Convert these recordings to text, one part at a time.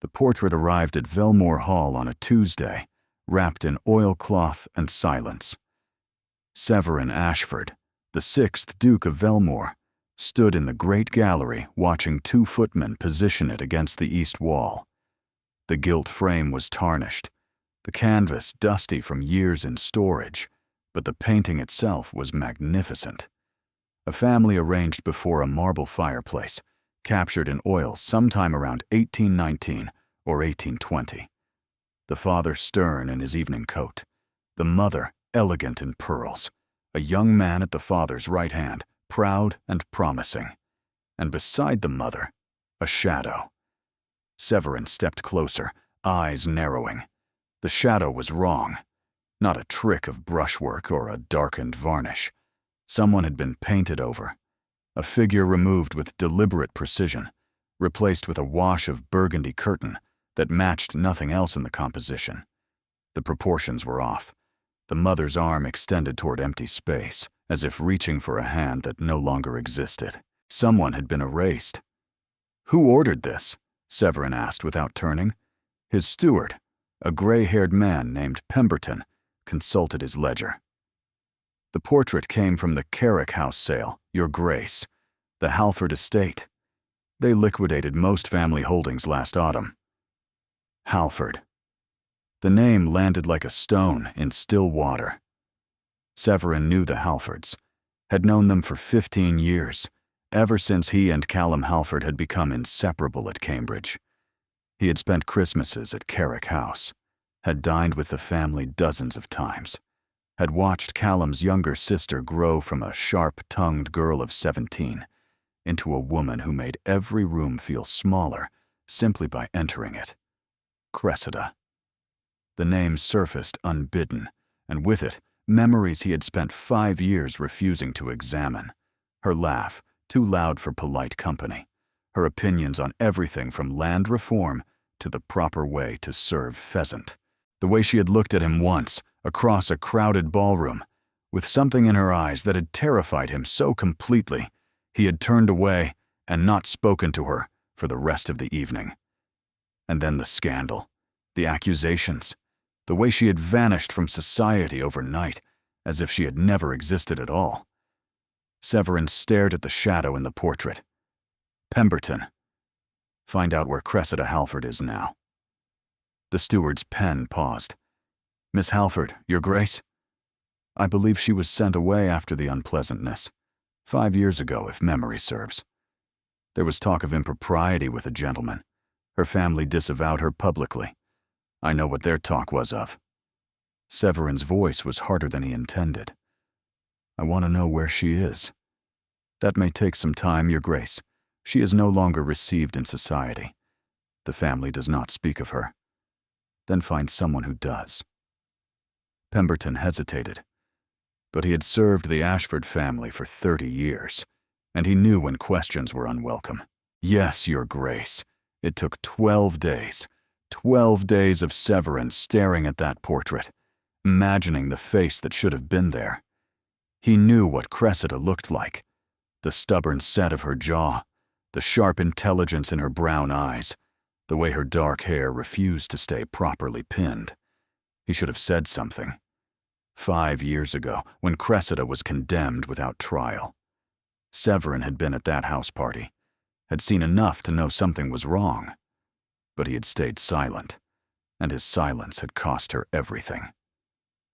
The portrait arrived at Velmore Hall on a Tuesday, wrapped in oilcloth and silence. Severin Ashford, the 6th Duke of Velmore, stood in the great gallery watching 2 footmen position it against the east wall. The gilt frame was tarnished, the canvas dusty from years in storage, but the painting itself was magnificent. A family arranged before a marble fireplace, captured in oil sometime around 1819 or 1820. The father stern in his evening coat, the mother elegant in pearls, a young man at the father's right hand, proud and promising, and beside the mother, a shadow. Severin stepped closer, eyes narrowing. The shadow was wrong. Not a trick of brushwork or a darkened varnish. Someone had been painted over. A figure removed with deliberate precision, replaced with a wash of burgundy curtain that matched nothing else in the composition. The proportions were off. The mother's arm extended toward empty space, as if reaching for a hand that no longer existed. Someone had been erased. "Who ordered this?" Severin asked without turning. His steward, a gray-haired man named Pemberton, consulted his ledger. "The portrait came from the Carrick House sale, Your Grace, the Halford estate. They liquidated most family holdings last autumn." Halford. The name landed like a stone in still water. Severin knew the Halfords, had known them for 15 years, ever since he and Callum Halford had become inseparable at Cambridge. He had spent Christmases at Carrick House, had dined with the family dozens of times, had watched Callum's younger sister grow from a sharp-tongued girl of 17 into a woman who made every room feel smaller simply by entering it. Cressida. The name surfaced unbidden, and with it, memories he had spent 5 years refusing to examine. Her laugh, too loud for polite company. Her opinions on everything from land reform to the proper way to serve pheasant. The way she had looked at him once, across a crowded ballroom, with something in her eyes that had terrified him so completely, he had turned away and not spoken to her for the rest of the evening. And then the scandal, the accusations, the way she had vanished from society overnight, as if she had never existed at all. Severin stared at the shadow in the portrait. Pemberton. Find out where Cressida Halford is now. The steward's pen paused. "Miss Halford, Your Grace?" "I believe she was sent away after the unpleasantness. 5 years ago, if memory serves. There was talk of impropriety with a gentleman. Her family disavowed her publicly. I know what their talk was of." Severin's voice was harder than he intended. "I want to know where she is." "That may take some time, Your Grace. She is no longer received in society. The family does not speak of her." "Then find someone who does." Pemberton hesitated. But he had served the Ashford family for 30 years, and he knew when questions were unwelcome. "Yes, Your Grace." It took 12 days. 12 days of Severin staring at that portrait, imagining the face that should have been there. He knew what Cressida looked like. The stubborn set of her jaw, the sharp intelligence in her brown eyes, the way her dark hair refused to stay properly pinned. He should have said something. 5 years ago, when Cressida was condemned without trial. Severin had been at that house party, had seen enough to know something was wrong. But he had stayed silent, and his silence had cost her everything.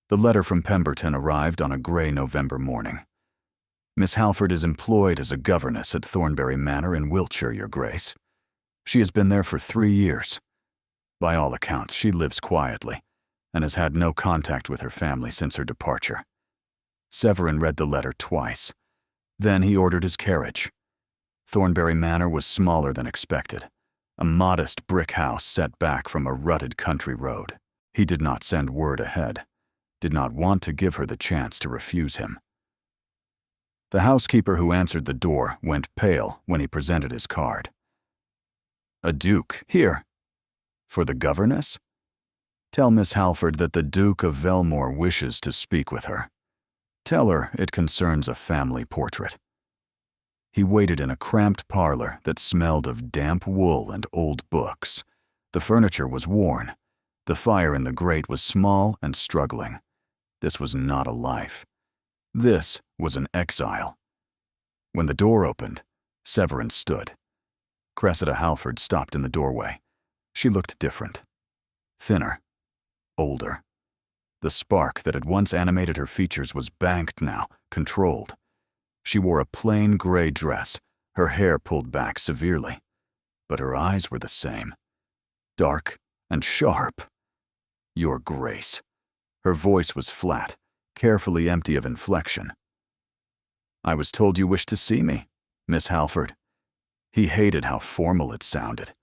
The letter from Pemberton arrived on a gray November morning. "Miss Halford is employed as a governess at Thornbury Manor in Wiltshire, Your Grace. She has been there for 3 years. By all accounts, she lives quietly, and has had no contact with her family since her departure." Severin read the letter twice. Then he ordered his carriage. Thornbury Manor was smaller than expected, a modest brick house set back from a rutted country road. He did not send word ahead, did not want to give her the chance to refuse him. The housekeeper who answered the door went pale when he presented his card. "A duke, here. For the governess? Tell Miss Halford that the Duke of Velmore wishes to speak with her. Tell her it concerns a family portrait." He waited in a cramped parlor that smelled of damp wool and old books, The furniture was worn. The fire in the grate was small and struggling. This was not a life. This was an exile. When the door opened, Severin stood. Cressida Halford stopped in the doorway. She looked different. Thinner. Older. The spark that had once animated her features was banked now, controlled. She wore a plain gray dress, her hair pulled back severely. But her eyes were the same. Dark and sharp. Your Grace. Her voice was flat, carefully empty of inflection. I was told you wished to see me, Miss Halford. He hated how formal it sounded.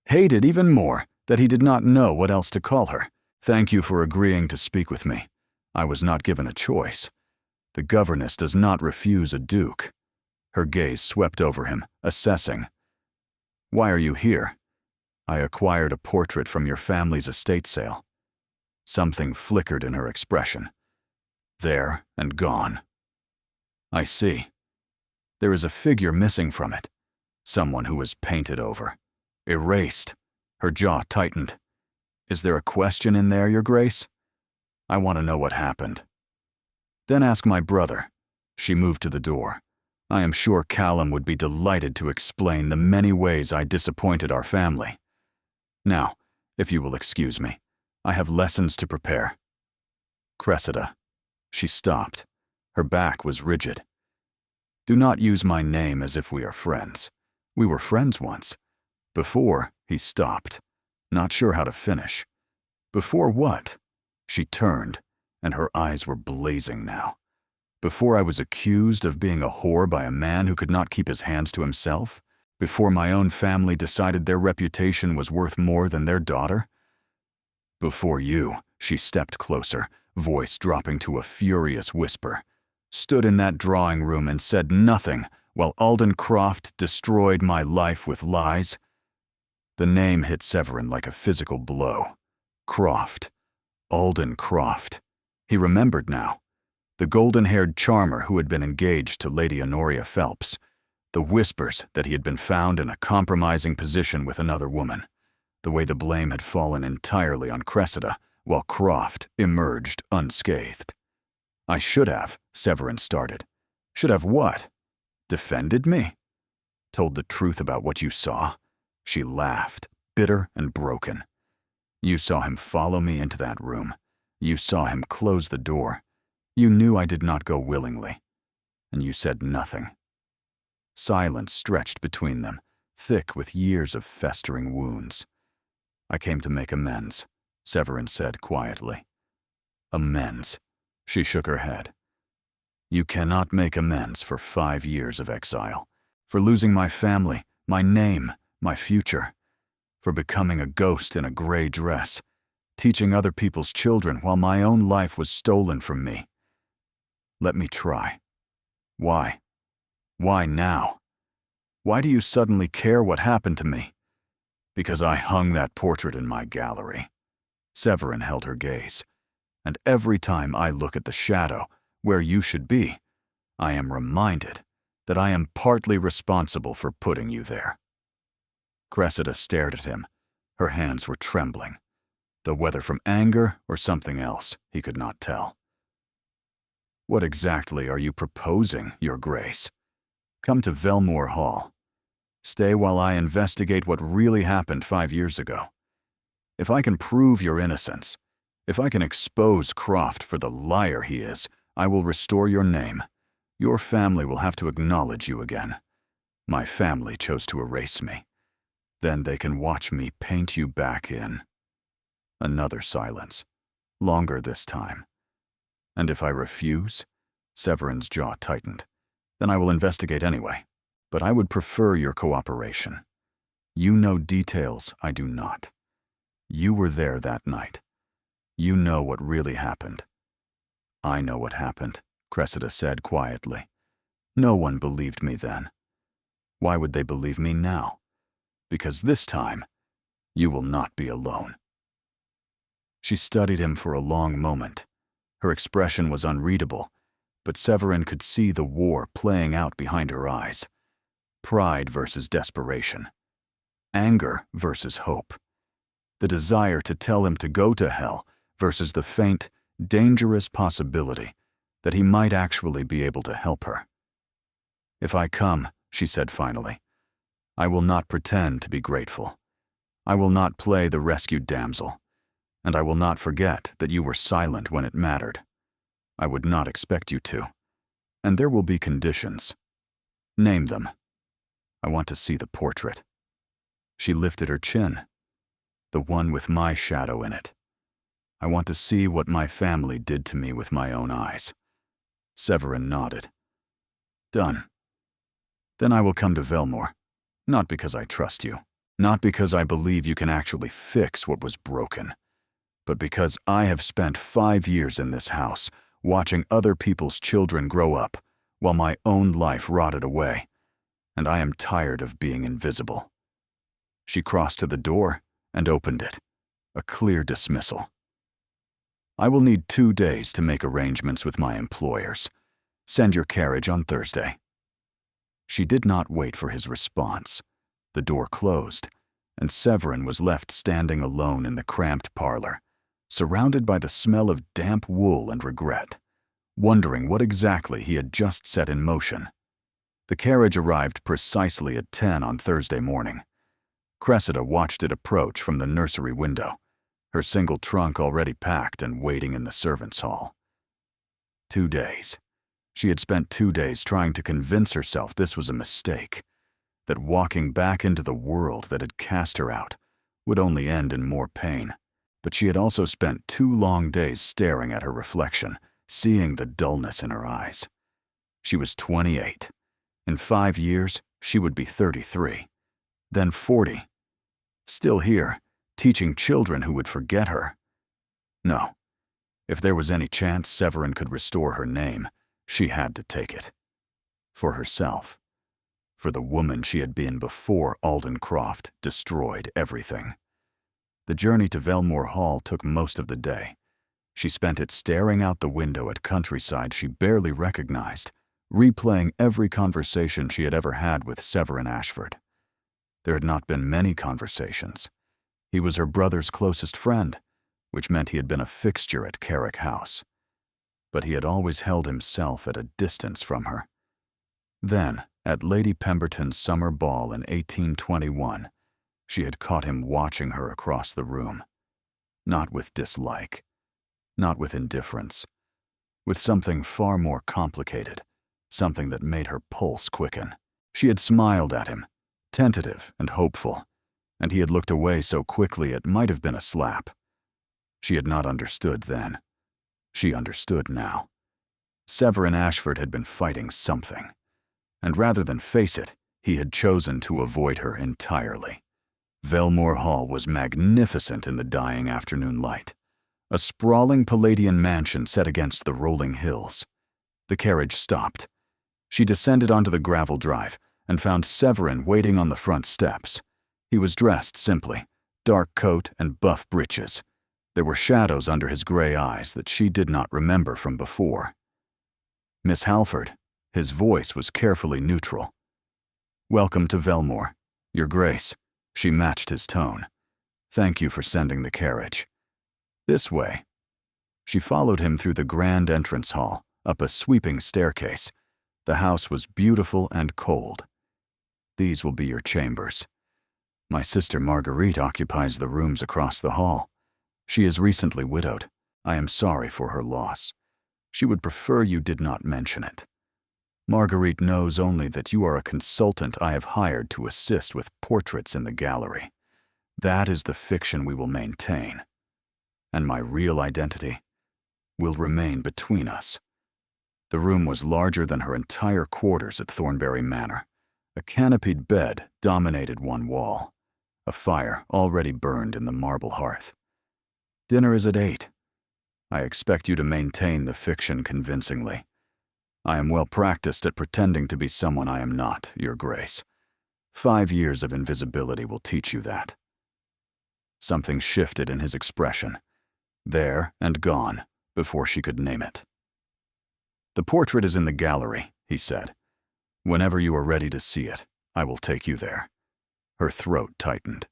Hated even more that he did not know what else to call her. Thank you for agreeing to speak with me. I was not given a choice. The governess does not refuse a duke. Her gaze swept over him, assessing. Why are you here? I acquired a portrait from your family's estate sale. Something flickered in her expression. There and gone. I see. There is a figure missing from it. Someone who was painted over. Erased. Her jaw tightened. Is there a question in there, Your Grace? I want to know what happened. Then ask my brother. She moved to the door. I am sure Callum would be delighted to explain the many ways I disappointed our family. Now, if you will excuse me, I have lessons to prepare. Cressida. She stopped. Her back was rigid. Do not use my name as if we are friends. We were friends once. Before, he stopped, not sure how to finish. Before what? She turned, and her eyes were blazing now. Before I was accused of being a whore by a man who could not keep his hands to himself? Before my own family decided their reputation was worth more than their daughter? Before you, she stepped closer, voice dropping to a furious whisper, stood in that drawing room and said nothing while Alden Croft destroyed my life with lies. The name hit Severin like a physical blow. Croft. Alden Croft. He remembered now. The golden-haired charmer who had been engaged to Lady Honoria Phelps. The whispers that he had been found in a compromising position with another woman. The way the blame had fallen entirely on Cressida, while Croft emerged unscathed. I should have, Severin started. Should have what? Defended me? Told the truth about what you saw? She laughed, bitter and broken. You saw him follow me into that room. You saw him close the door. You knew I did not go willingly. And you said nothing. Silence stretched between them, thick with years of festering wounds. I came to make amends, Severin said quietly. Amends. She shook her head. You cannot make amends for 5 years of exile, for losing my family, my name, my future, for becoming a ghost in a gray dress, teaching other people's children while my own life was stolen from me. Let me try. Why? Why now? Why do you suddenly care what happened to me? Because I hung that portrait in my gallery. Severin held her gaze. And every time I look at the shadow, where you should be, I am reminded that I am partly responsible for putting you there. Cressida stared at him. Her hands were trembling, though whether from anger or something else, he could not tell. What exactly are you proposing, Your Grace? Come to Velmore Hall. Stay while I investigate what really happened 5 years ago. If I can prove your innocence, if I can expose Croft for the liar he is, I will restore your name. Your family will have to acknowledge you again. My family chose to erase me. Then they can watch me paint you back in. Another silence, longer this time. And if I refuse? Severin's jaw tightened. Then I will investigate anyway. But I would prefer your cooperation. You know details I do not. You were there that night. You know what really happened. I know what happened, Cressida said quietly. No one believed me then. Why would they believe me now? Because this time, you will not be alone. She studied him for a long moment. Her expression was unreadable, but Severin could see the war playing out behind her eyes. Pride versus desperation. Anger versus hope. the desire to tell him to go to hell versus the faint, dangerous possibility that he might actually be able to help her. "If I come," she said finally, "I will not pretend to be grateful. I will not play the rescued damsel, and I will not forget that you were silent when it mattered. I would not expect you to. And there will be conditions. Name them. I want to see the portrait." She lifted her chin. "The one with my shadow in it. I want to see what my family did to me with my own eyes." Severin nodded. "Done. Then I will come to Velmore, not because I trust you, not because I believe you can actually fix what was broken, but because I have spent 5 years in this house watching other people's children grow up while my own life rotted away, and I am tired of being invisible." She crossed to the door and opened it, a clear dismissal. "I will need 2 days to make arrangements with my employers. Send your carriage on Thursday." She did not wait for his response. The door closed, and Severin was left standing alone in the cramped parlor, surrounded by the smell of damp wool and regret, wondering what exactly he had just set in motion. The carriage arrived precisely at 10 on Thursday morning. Cressida watched it approach from the nursery window, her single trunk already packed and waiting in the servants' hall. 2 days. She had spent 2 days trying to convince herself this was a mistake, that walking back into the world that had cast her out would only end in more pain. But she had also spent 2 long days staring at her reflection, seeing the dullness in her eyes. She was 28. In 5 years, she would be 33. Then 40. Still here, teaching children who would forget her. No. If there was any chance Severin could restore her name, she had to take it. For herself. For the woman she had been before Alden Croft destroyed everything. The journey to Velmore Hall took most of the day. She spent it staring out the window at countryside she barely recognized, replaying every conversation she had ever had with Severin Ashford. There had not been many conversations. He was her brother's closest friend, which meant he had been a fixture at Carrick House. But he had always held himself at a distance from her. Then, at Lady Pemberton's summer ball in 1821, she had caught him watching her across the room. Not with dislike, not with indifference, with something far more complicated, something that made her pulse quicken. She had smiled at him, tentative and hopeful, and he had looked away so quickly it might have been a slap. She had not understood then. She understood now. Severin Ashford had been fighting something, and rather than face it, he had chosen to avoid her entirely. Velmore Hall was magnificent in the dying afternoon light, a sprawling Palladian mansion set against the rolling hills. The carriage stopped. She descended onto the gravel drive and found Severin waiting on the front steps. He was dressed simply, dark coat and buff breeches. There were shadows under his gray eyes that she did not remember from before. "Miss Halford," his voice was carefully neutral. "Welcome to Velmore, Your Grace." She matched his tone. "Thank you for sending the carriage. This way." She followed him through the grand entrance hall, up a sweeping staircase. The house was beautiful and cold. "These will be your chambers. My sister Marguerite occupies the rooms across the hall. She is recently widowed. I am sorry for her loss. She would prefer you did not mention it. Marguerite knows only that you are a consultant I have hired to assist with portraits in the gallery. That is the fiction we will maintain. And my real identity will remain between us." The room was larger than her entire quarters at Thornbury Manor. A canopied bed dominated one wall. A fire already burned in the marble hearth. "Dinner is at 8. I expect you to maintain the fiction convincingly. I am well practiced at pretending to be someone I am not, Your Grace. 5 years of invisibility will teach you that." Something shifted in his expression, there and gone before she could name it. "The portrait is in the gallery," he said. "Whenever you are ready to see it, I will take you there." Her throat tightened.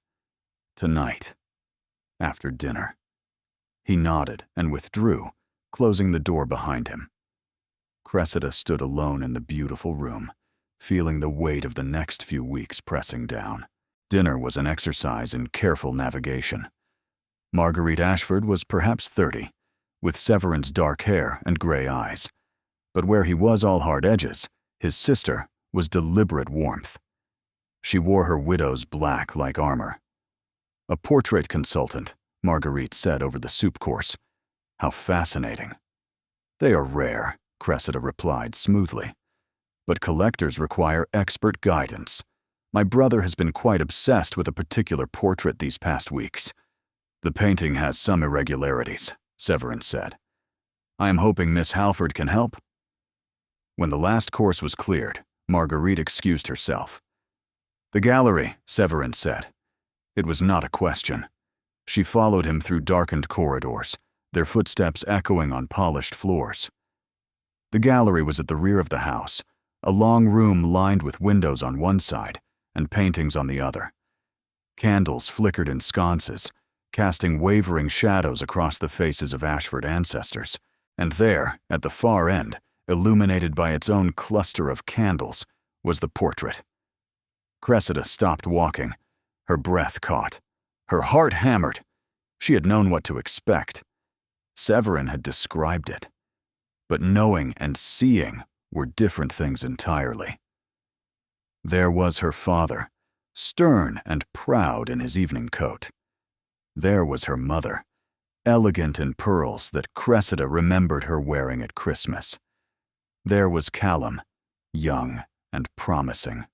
"Tonight." after dinner." He nodded and withdrew, closing the door behind him. Cressida stood alone in the beautiful room, feeling the weight of the next few weeks pressing down. Dinner was an exercise in careful navigation. Marguerite Ashford was perhaps 30, with Severin's dark hair and gray eyes. But where he was all hard edges, his sister was deliberate warmth. She wore her widow's black like armor. "A portrait consultant," Marguerite said over the soup course. "How fascinating." "They are rare," Cressida replied smoothly. "But collectors require expert guidance. My brother has been quite obsessed with a particular portrait these past weeks." "The painting has some irregularities," Severin said. "I am hoping Miss Halford can help." When the last course was cleared, Marguerite excused herself. "The gallery," Severin said. It was not a question. She followed him through darkened corridors, their footsteps echoing on polished floors. The gallery was at the rear of the house, a long room lined with windows on one side and paintings on the other. Candles flickered in sconces, casting wavering shadows across the faces of Ashford ancestors, and there, at the far end, illuminated by its own cluster of candles, was the portrait. Cressida stopped walking, her breath caught, her heart hammered. She had known what to expect. Severin had described it. But knowing and seeing were different things entirely. There was her father, stern and proud in his evening coat. There was her mother, elegant in pearls that Cressida remembered her wearing at Christmas. There was Callum, young and promising,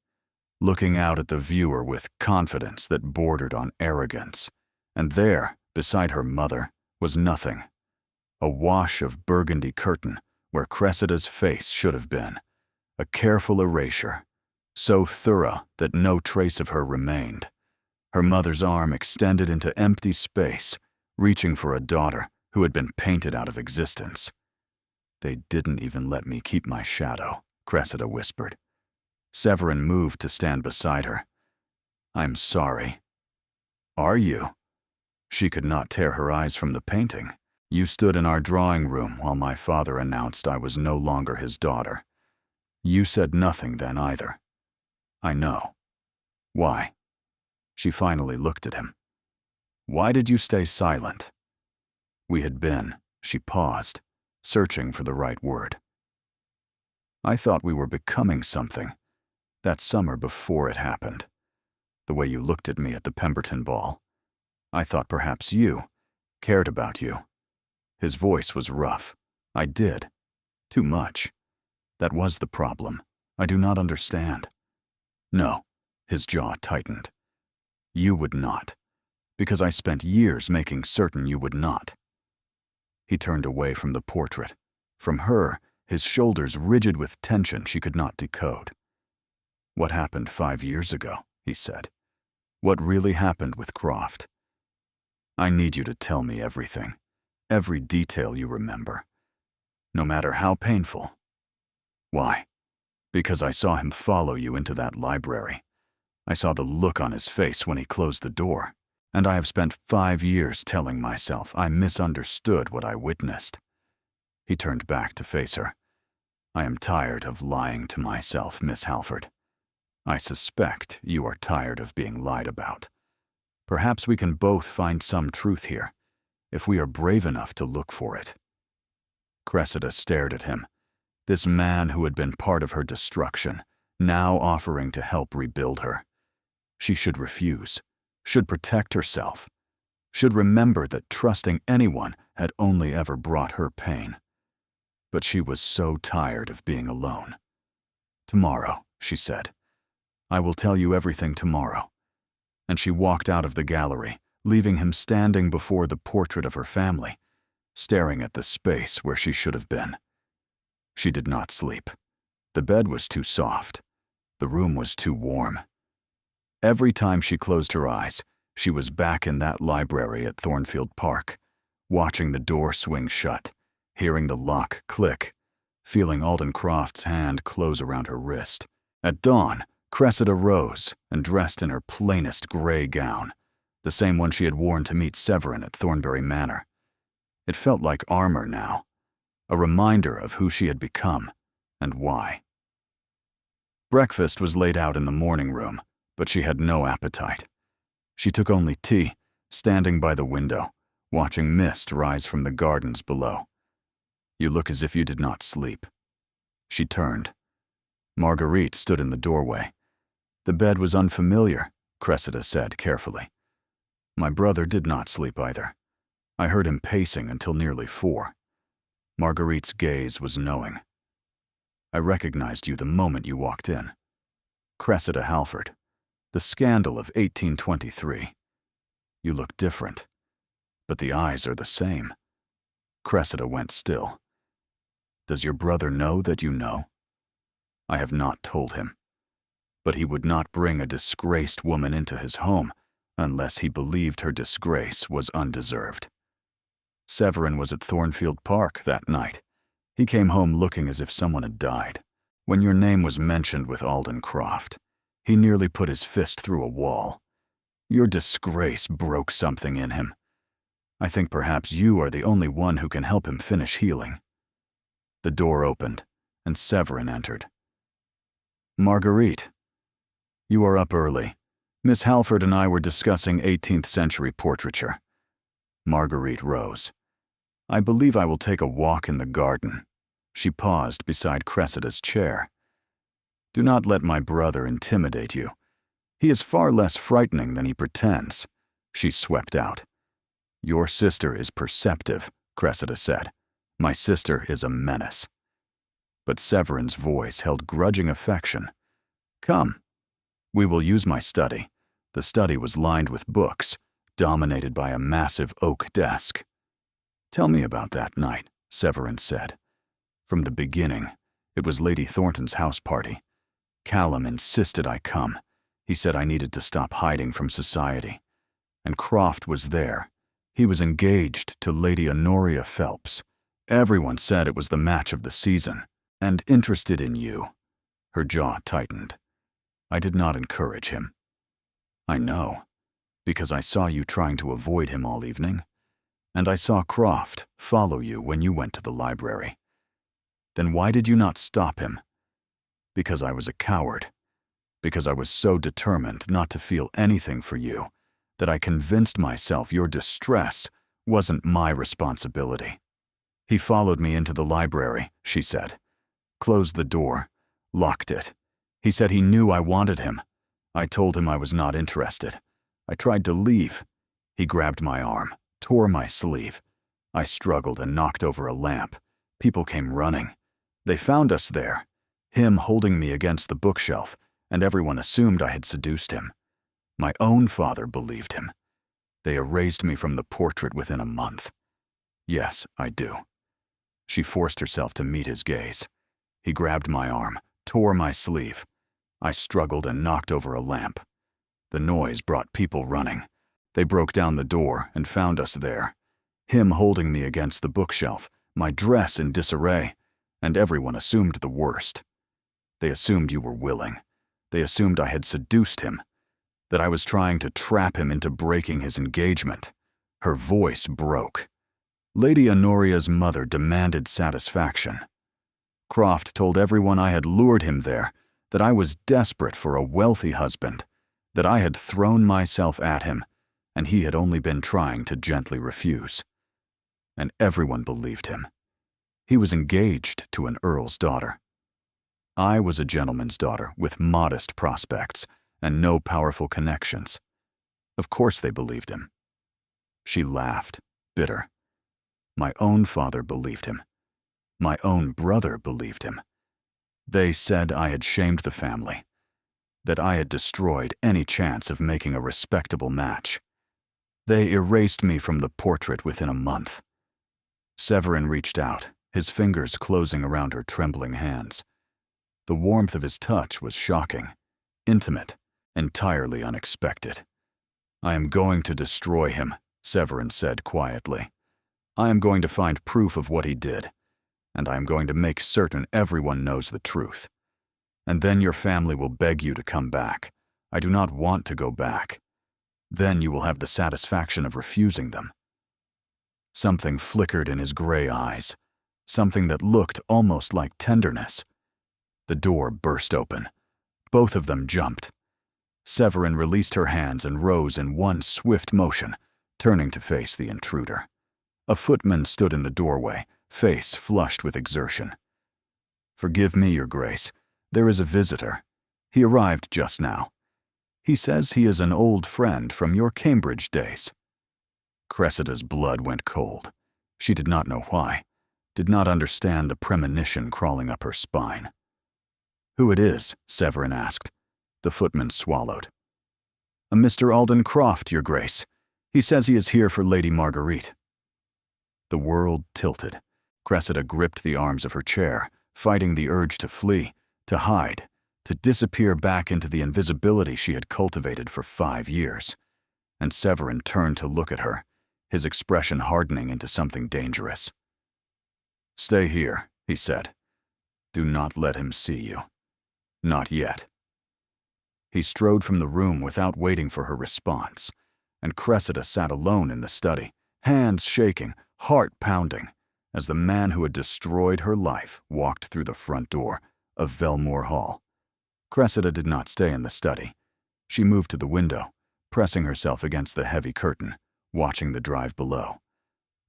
looking out at the viewer with confidence that bordered on arrogance. And there, beside her mother, was nothing. A wash of burgundy curtain where Cressida's face should have been. A careful erasure, so thorough that no trace of her remained. Her mother's arm extended into empty space, reaching for a daughter who had been painted out of existence. "They didn't even let me keep my shadow," Cressida whispered. Severin moved to stand beside her. "I'm sorry." "Are you?" She could not tear her eyes from the painting. "You stood in our drawing room while my father announced I was no longer his daughter. You said nothing then either." "I know." "Why?" She finally looked at him. "Why did you stay silent?" "We had been," she paused, searching for the right word. "I thought we were becoming something. That summer before it happened. The way you looked at me at the Pemberton ball. I thought perhaps you cared about you." His voice was rough. "I did. Too much. That was the problem. I do not understand." "No." His jaw tightened. "You would not. Because I spent years making certain you would not." He turned away from the portrait. From her, his shoulders rigid with tension she could not decode. "What happened 5 years ago?" he said. "What really happened with Croft? I need you to tell me everything. Every detail you remember. No matter how painful." "Why?" "Because I saw him follow you into that library. I saw the look on his face when he closed the door, and I have spent 5 years telling myself I misunderstood what I witnessed." He turned back to face her. "I am tired of lying to myself, Miss Halford. I suspect you are tired of being lied about. Perhaps we can both find some truth here, if we are brave enough to look for it." Cressida stared at him, this man who had been part of her destruction, now offering to help rebuild her. She should refuse, should protect herself, should remember that trusting anyone had only ever brought her pain. But she was so tired of being alone. "Tomorrow," she said. "I will tell you everything tomorrow." And she walked out of the gallery, leaving him standing before the portrait of her family, staring at the space where she should have been. She did not sleep. The bed was too soft. The room was too warm. Every time she closed her eyes, she was back in that library at Thornfield Park, watching the door swing shut, hearing the lock click, feeling Alden Croft's hand close around her wrist. At dawn, Cressida rose and dressed in her plainest gray gown, the same one she had worn to meet Severin at Thornbury Manor. It felt like armor now, a reminder of who she had become and why. Breakfast was laid out in the morning room, but she had no appetite. She took only tea, standing by the window, watching mist rise from the gardens below. "You look as if you did not sleep." She turned. Marguerite stood in the doorway. "The bed was unfamiliar," Cressida said carefully. "My brother did not sleep either. I heard him pacing until nearly 4. Marguerite's gaze was knowing. "I recognized you the moment you walked in. Cressida Halford, the scandal of 1823. You look different, but the eyes are the same." Cressida went still. "Does your brother know that you know?" "I have not told him. But he would not bring a disgraced woman into his home unless he believed her disgrace was undeserved. Severin was at Thornfield Park that night. He came home looking as if someone had died. When your name was mentioned with Alden Croft, he nearly put his fist through a wall. Your disgrace broke something in him. I think perhaps you are the only one who can help him finish healing." The door opened, and Severin entered. "Marguerite, you are up early. Miss Halford and I were discussing 18th century portraiture." Marguerite rose. "I believe I will take a walk in the garden." She paused beside Cressida's chair. "Do not let my brother intimidate you. He is far less frightening than he pretends." She swept out. "Your sister is perceptive," Cressida said. "My sister is a menace." But Severin's voice held grudging affection. "Come. We will use my study." The study was lined with books, dominated by a massive oak desk. "Tell me about that night," Severin said. "From the beginning, it was Lady Thornton's house party. Callum insisted I come. He said I needed to stop hiding from society. And Croft was there. He was engaged to Lady Honoria Phelps. Everyone said it was the match of the season. And interested in you." Her jaw tightened. "I did not encourage him." "I know, because I saw you trying to avoid him all evening. And I saw Croft follow you when you went to the library. Then why did you not stop him?" "Because I was a coward. Because I was so determined not to feel anything for you that I convinced myself your distress wasn't my responsibility." "He followed me into the library," she said. "Closed the door, locked it. He said he knew I wanted him. I told him I was not interested. I tried to leave. He grabbed my arm, tore my sleeve. I struggled and knocked over a lamp. People came running. They found us there, him holding me against the bookshelf, and everyone assumed I had seduced him. My own father believed him. They erased me from the portrait within a month. Yes, I do." She forced herself to meet his gaze. He grabbed my arm, tore my sleeve. I struggled and knocked over a lamp. The noise brought people running. They broke down the door and found us there. Him holding me against the bookshelf, my dress in disarray, and everyone assumed the worst. They assumed you were willing. They assumed I had seduced him, that I was trying to trap him into breaking his engagement. Her voice broke. Lady Honoria's mother demanded satisfaction. Croft told everyone I had lured him there, that I was desperate for a wealthy husband, that I had thrown myself at him, and he had only been trying to gently refuse. And everyone believed him. He was engaged to an earl's daughter. I was a gentleman's daughter with modest prospects and no powerful connections. Of course they believed him. She laughed, bitter. My own father believed him. My own brother believed him. They said I had shamed the family, that I had destroyed any chance of making a respectable match. They erased me from the portrait within a month. Severin reached out, his fingers closing around her trembling hands. The warmth of his touch was shocking, intimate, entirely unexpected. "I am going to destroy him," Severin said quietly. "I am going to find proof of what he did, and I am going to make certain everyone knows the truth. And then your family will beg you to come back. I do not want to go back." Then you will have the satisfaction of refusing them. Something flickered in his gray eyes, something that looked almost like tenderness. The door burst open. Both of them jumped. Severin released her hands and rose in one swift motion, turning to face the intruder. A footman stood in the doorway, face flushed with exertion. "Forgive me, Your Grace. There is a visitor. He arrived just now. He says he is an old friend from your Cambridge days." Cressida's blood went cold. She did not know why, did not understand the premonition crawling up her spine. "Who it is?" Severin asked. The footman swallowed. "A Mr. Alden Croft, Your Grace. He says he is here for Lady Marguerite." The world tilted. Cressida gripped the arms of her chair, fighting the urge to flee, to hide, to disappear back into the invisibility she had cultivated for 5 years. And Severin turned to look at her, his expression hardening into something dangerous. "Stay here," he said. "Do not let him see you. Not yet." He strode from the room without waiting for her response, and Cressida sat alone in the study, hands shaking, heart pounding, as the man who had destroyed her life walked through the front door of Velmore Hall. Cressida did not stay in the study. She moved to the window, pressing herself against the heavy curtain, watching the drive below.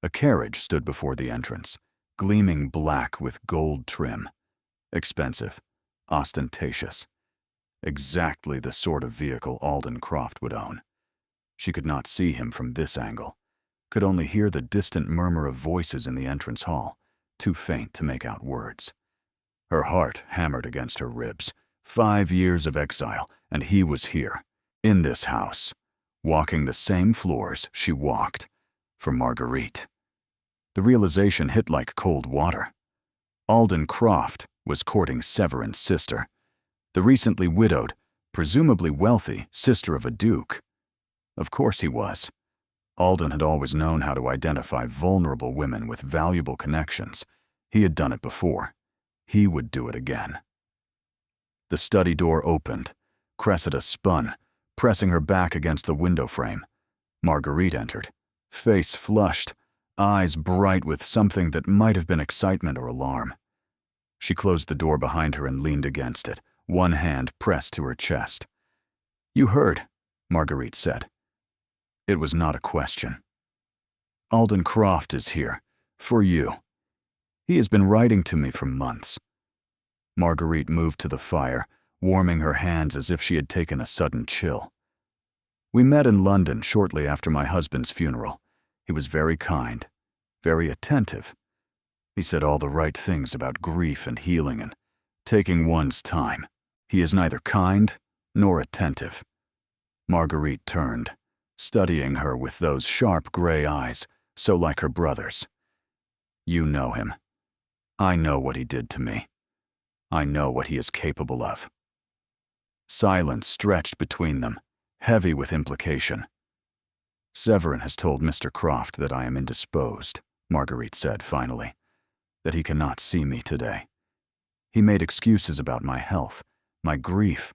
A carriage stood before the entrance, gleaming black with gold trim. Expensive, ostentatious. Exactly the sort of vehicle Alden Croft would own. She could not see him from this angle, could only hear the distant murmur of voices in the entrance hall, too faint to make out words. Her heart hammered against her ribs. 5 years of exile, and he was here, in this house, walking the same floors she walked, for Marguerite. The realization hit like cold water. Alden Croft was courting Severin's sister, the recently widowed, presumably wealthy sister of a duke. Of course he was. Alden had always known how to identify vulnerable women with valuable connections. He had done it before. He would do it again. The study door opened. Cressida spun, pressing her back against the window frame. Marguerite entered, face flushed, eyes bright with something that might have been excitement or alarm. She closed the door behind her and leaned against it, one hand pressed to her chest. "You heard," Marguerite said. It was not a question. "Alden Croft is here, for you. He has been writing to me for months." Marguerite moved to the fire, warming her hands as if she had taken a sudden chill. "We met in London shortly after my husband's funeral. He was very kind, very attentive. He said all the right things about grief and healing and taking one's time. He is neither kind nor attentive." Marguerite turned, studying her with those sharp gray eyes, so like her brother's. "You know him. I know what he did to me. I know what he is capable of." Silence stretched between them, heavy with implication. "Severin has told Mr. Croft that I am indisposed," Marguerite said finally, "that he cannot see me today. He made excuses about my health, my grief,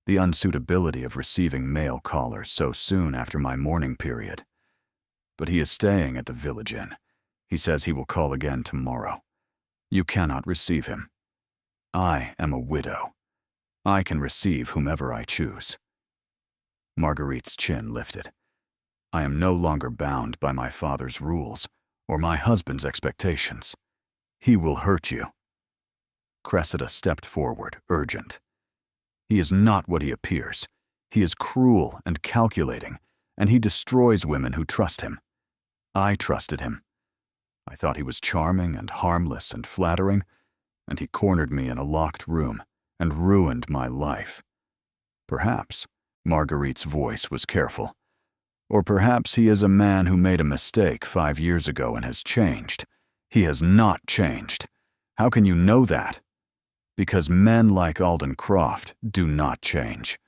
the unsuitability of receiving male callers so soon after my mourning period. But he is staying at the village inn. He says he will call again tomorrow. You cannot receive him. I am a widow. I can receive whomever I choose." Marguerite's chin lifted. "I am no longer bound by my father's rules or my husband's expectations. He will hurt you." Cressida stepped forward, urgent. "He is not what he appears. He is cruel and calculating, and he destroys women who trust him. I trusted him. I thought he was charming and harmless and flattering, and he cornered me in a locked room and ruined my life. Perhaps," Marguerite's voice was careful, "or perhaps he is a man who made a mistake 5 years ago and has changed. He has not changed. How can you know that? Because men like Alden Croft do not change.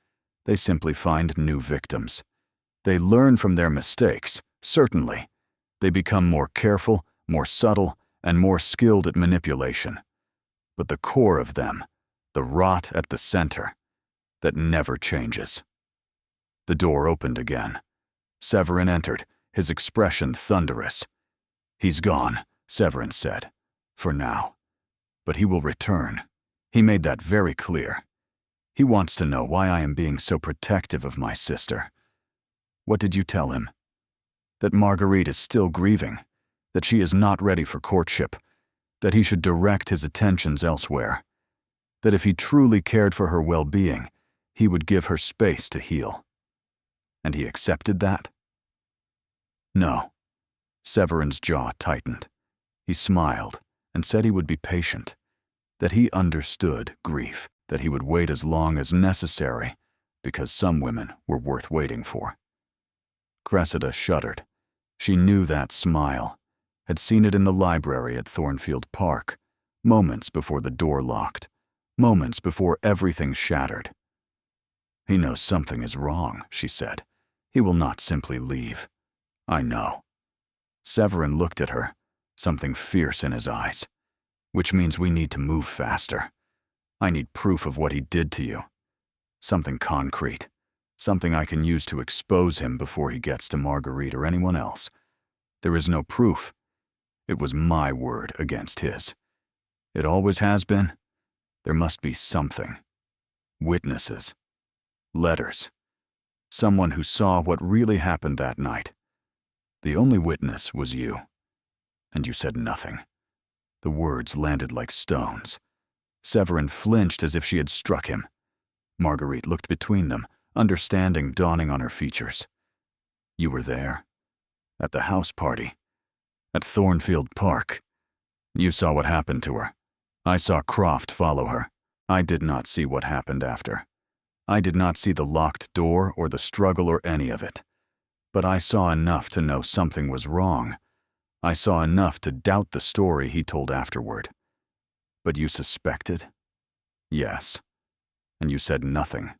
They simply find new victims. They learn from their mistakes, certainly. They become more careful, more subtle, and more skilled at manipulation. But the core of them, the rot at the center, that never changes." The door opened again. Severin entered, his expression thunderous. "He's gone," Severin said. "For now. But he will return. He made that very clear. He wants to know why I am being so protective of my sister." "What did you tell him?" "That Marguerite is still grieving, that she is not ready for courtship, that he should direct his attentions elsewhere, that if he truly cared for her well-being, he would give her space to heal." "And he accepted that?" "No." Severin's jaw tightened. He smiled and said he would be patient, that he understood grief, that he would wait as long as necessary, because some women were worth waiting for. Cressida shuddered. She knew that smile, had seen it in the library at Thornfield Park, moments before the door locked, moments before everything shattered. "He knows something is wrong," she said. "He will not simply leave. I know." Severin looked at her, something fierce in his eyes. "Which means we need to move faster. I need proof of what he did to you. Something concrete. Something I can use to expose him before he gets to Marguerite or anyone else. There is no proof. It was my word against his. It always has been. There must be something. Witnesses. Letters. Someone who saw what really happened that night. The only witness was you. And you said nothing." The words landed like stones. Severin flinched as if she had struck him. Marguerite looked between them, understanding dawning on her features. "You were there? At the house party? At Thornfield Park? You saw what happened to her. I saw Croft follow her. I did not see what happened after. I did not see the locked door or the struggle or any of it. But I saw enough to know something was wrong. I saw enough to doubt the story he told afterward. But you suspected?" "Yes. And you said nothing."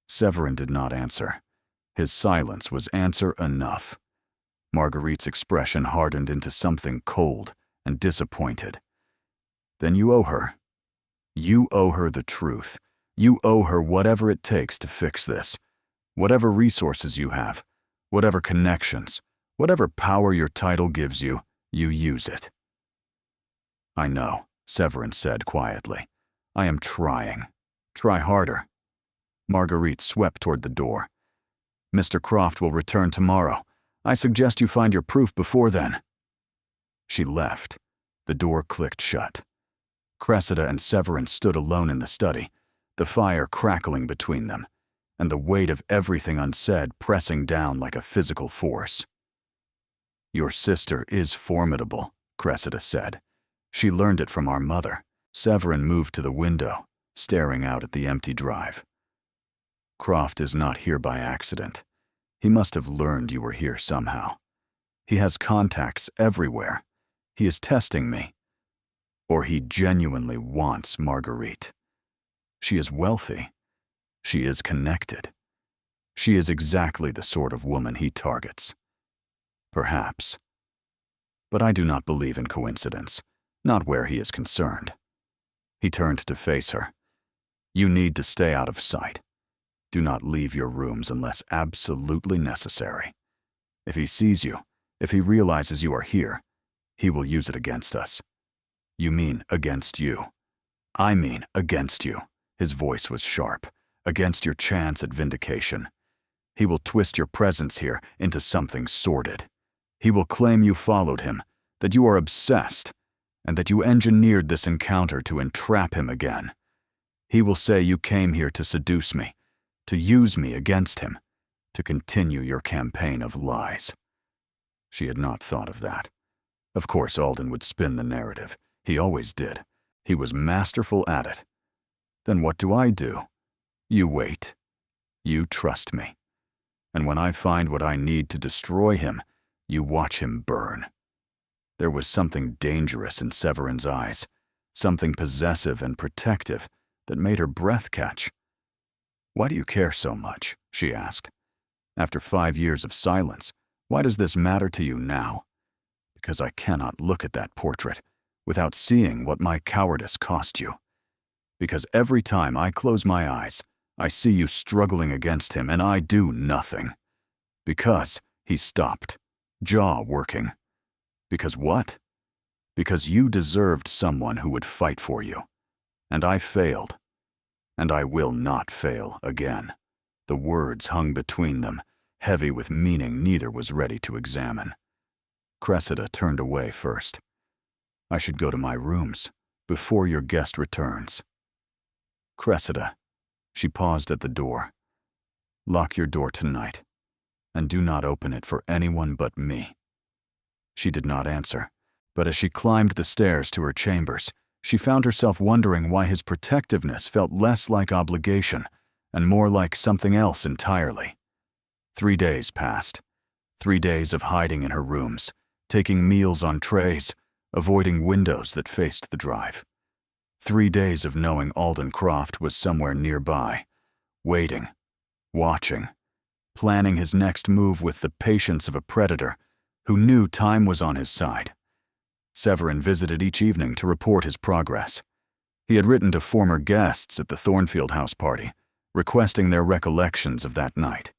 Severin did not answer. His silence was answer enough. Marguerite's expression hardened into something cold and disappointed. "Then you owe her. You owe her the truth. You owe her whatever it takes to fix this. Whatever resources you have, whatever connections, whatever power your title gives you, you use it." "I know," Severin said quietly. "I am trying. Try harder." Marguerite swept toward the door. "Mr. Croft will return tomorrow. I suggest you find your proof before then." She left. The door clicked shut. Cressida and Severin stood alone in the study, the fire crackling between them, and the weight of everything unsaid pressing down like a physical force. "Your sister is formidable," Cressida said. "She learned it from our mother." Severin moved to the window, staring out at the empty drive. "Croft is not here by accident. He must have learned you were here somehow. He has contacts everywhere. He is testing me. Or he genuinely wants Marguerite. She is wealthy. She is connected. She is exactly the sort of woman he targets. Perhaps. But I do not believe in coincidence, not where he is concerned." He turned to face her. "You need to stay out of sight. Do not leave your rooms unless absolutely necessary. If he sees you, if he realizes you are here, he will use it against us." "You mean against you?" "I mean against you." His voice was sharp. "Against your chance at vindication. He will twist your presence here into something sordid. He will claim you followed him, that you are obsessed, and that you engineered this encounter to entrap him again. He will say you came here to seduce me, to use me against him, to continue your campaign of lies." She had not thought of that. Of course Alden would spin the narrative. He always did. He was masterful at it. "Then what do I do?" "You wait. You trust me. And when I find what I need to destroy him, you watch him burn." There was something dangerous in Severin's eyes, something possessive and protective that made her breath catch. "Why do you care so much?" she asked. "After 5 years of silence, why does this matter to you now?" "Because I cannot look at that portrait without seeing what my cowardice cost you. Because every time I close my eyes, I see you struggling against him and I do nothing. Because he stopped, jaw working. Because what? Because you deserved someone who would fight for you. And I failed. And I will not fail again. The words hung between them, heavy with meaning neither was ready to examine. Cressida turned away first. I should go to my rooms before your guest returns. Cressida. She paused at the door. Lock your door tonight, and do not open it for anyone but me. She did not answer, but as she climbed the stairs to her chambers, she found herself wondering why his protectiveness felt less like obligation and more like something else entirely. 3 days passed. 3 days of hiding in her rooms, taking meals on trays, avoiding windows that faced the drive. 3 days of knowing Alden Croft was somewhere nearby, waiting, watching, planning his next move with the patience of a predator who knew time was on his side. Severin visited each evening to report his progress. He had written to former guests at the Thornfield House party, requesting their recollections of that night.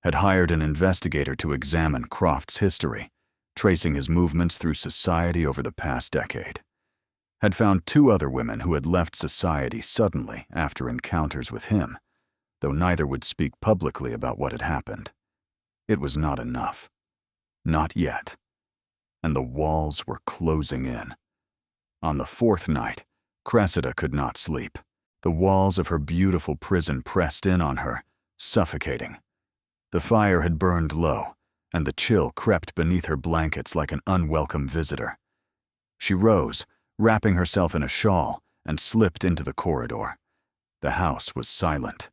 Had hired an investigator to examine Croft's history, tracing his movements through society over the past decade. Had found 2 other women who had left society suddenly after encounters with him, though neither would speak publicly about what had happened. It was not enough. Not yet. And the walls were closing in. On the 4th night, Cressida could not sleep. The walls of her beautiful prison pressed in on her, suffocating. The fire had burned low, and the chill crept beneath her blankets like an unwelcome visitor. She rose, wrapping herself in a shawl, and slipped into the corridor. The house was silent.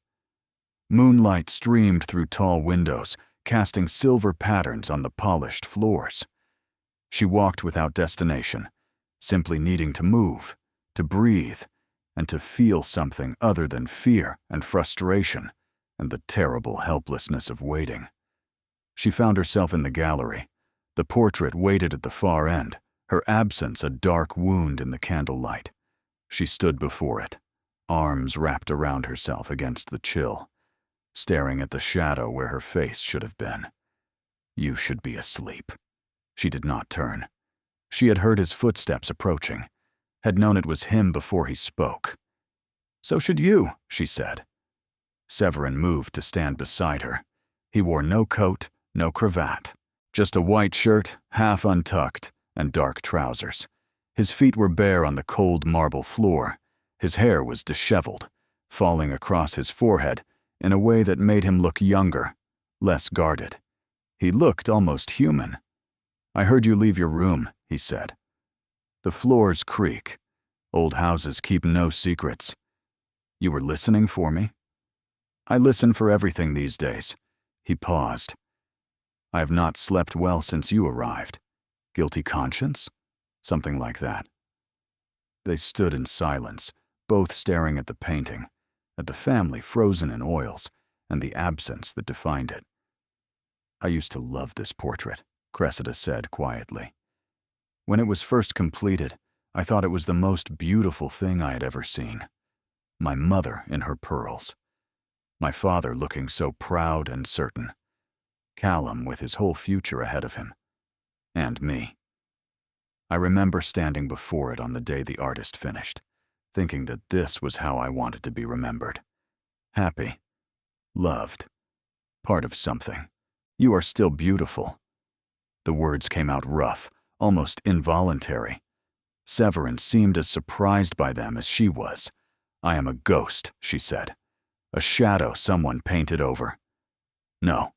Moonlight streamed through tall windows, casting silver patterns on the polished floors. She walked without destination, simply needing to move, to breathe, and to feel something other than fear and frustration and the terrible helplessness of waiting. She found herself in the gallery. The portrait waited at the far end, her absence a dark wound in the candlelight. She stood before it, arms wrapped around herself against the chill, staring at the shadow where her face should have been. You should be asleep. She did not turn. She had heard his footsteps approaching, had known it was him before he spoke. So should you, she said. Severin moved to stand beside her. He wore no coat, no cravat, just a white shirt, half untucked, and dark trousers. His feet were bare on the cold marble floor. His hair was disheveled, falling across his forehead in a way that made him look younger, less guarded. He looked almost human. I heard you leave your room, he said. The floors creak. Old houses keep no secrets. You were listening for me? I listen for everything these days. He paused. I have not slept well since you arrived. Guilty conscience? Something like that. They stood in silence, both staring at the painting, at the family frozen in oils, and the absence that defined it. I used to love this portrait, Cressida said quietly. When it was first completed, I thought it was the most beautiful thing I had ever seen. My mother in her pearls. My father looking so proud and certain. Callum with his whole future ahead of him. And me. I remember standing before it on the day the artist finished, thinking that this was how I wanted to be remembered. Happy. Loved. Part of something. You are still beautiful. The words came out rough, almost involuntary. Severin seemed as surprised by them as she was. I am a ghost, she said. A shadow someone painted over. No.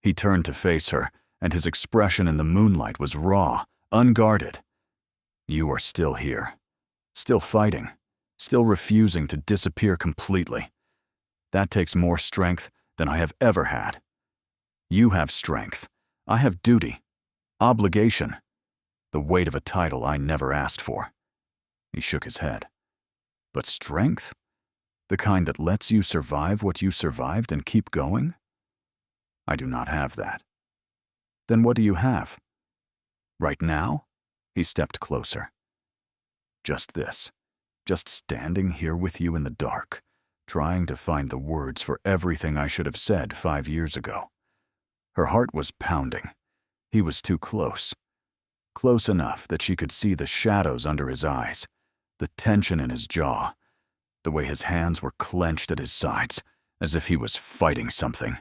He turned to face her, and his expression in the moonlight was raw, unguarded. You are still here. Still fighting. Still refusing to disappear completely. That takes more strength than I have ever had. You have strength. I have duty. Obligation. The weight of a title I never asked for. He shook his head. But strength? The kind that lets you survive what you survived and keep going? I do not have that. Then what do you have? Right now? He stepped closer. Just this. Just standing here with you in the dark, trying to find the words for everything I should have said 5 years ago. Her heart was pounding. He was too close. Close enough that she could see the shadows under his eyes, the tension in his jaw, the way his hands were clenched at his sides, as if he was fighting something.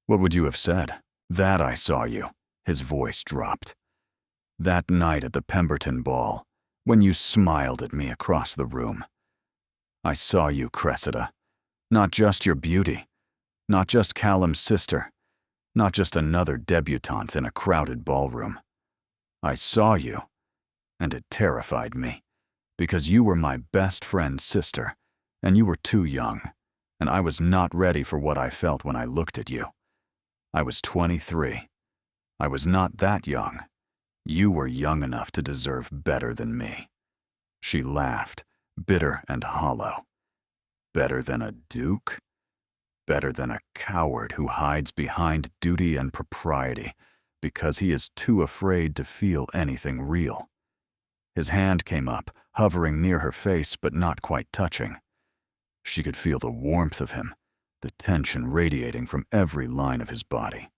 "What would you have said?" "That I saw you." His voice dropped. "That night at the Pemberton ball, when you smiled at me across the room. I saw you, Cressida. Not just your beauty, not just Callum's sister, not just another debutante in a crowded ballroom. I saw you, and it terrified me, because you were my best friend's sister, and you were too young, and I was not ready for what I felt when I looked at you. I was 23. I was not that young. You were young enough to deserve better than me." She laughed, bitter and hollow. "Better than a duke? Better than a coward who hides behind duty and propriety because he is too afraid to feel anything real." His hand came up, hovering near her face but not quite touching. She could feel the warmth of him, the tension radiating from every line of his body.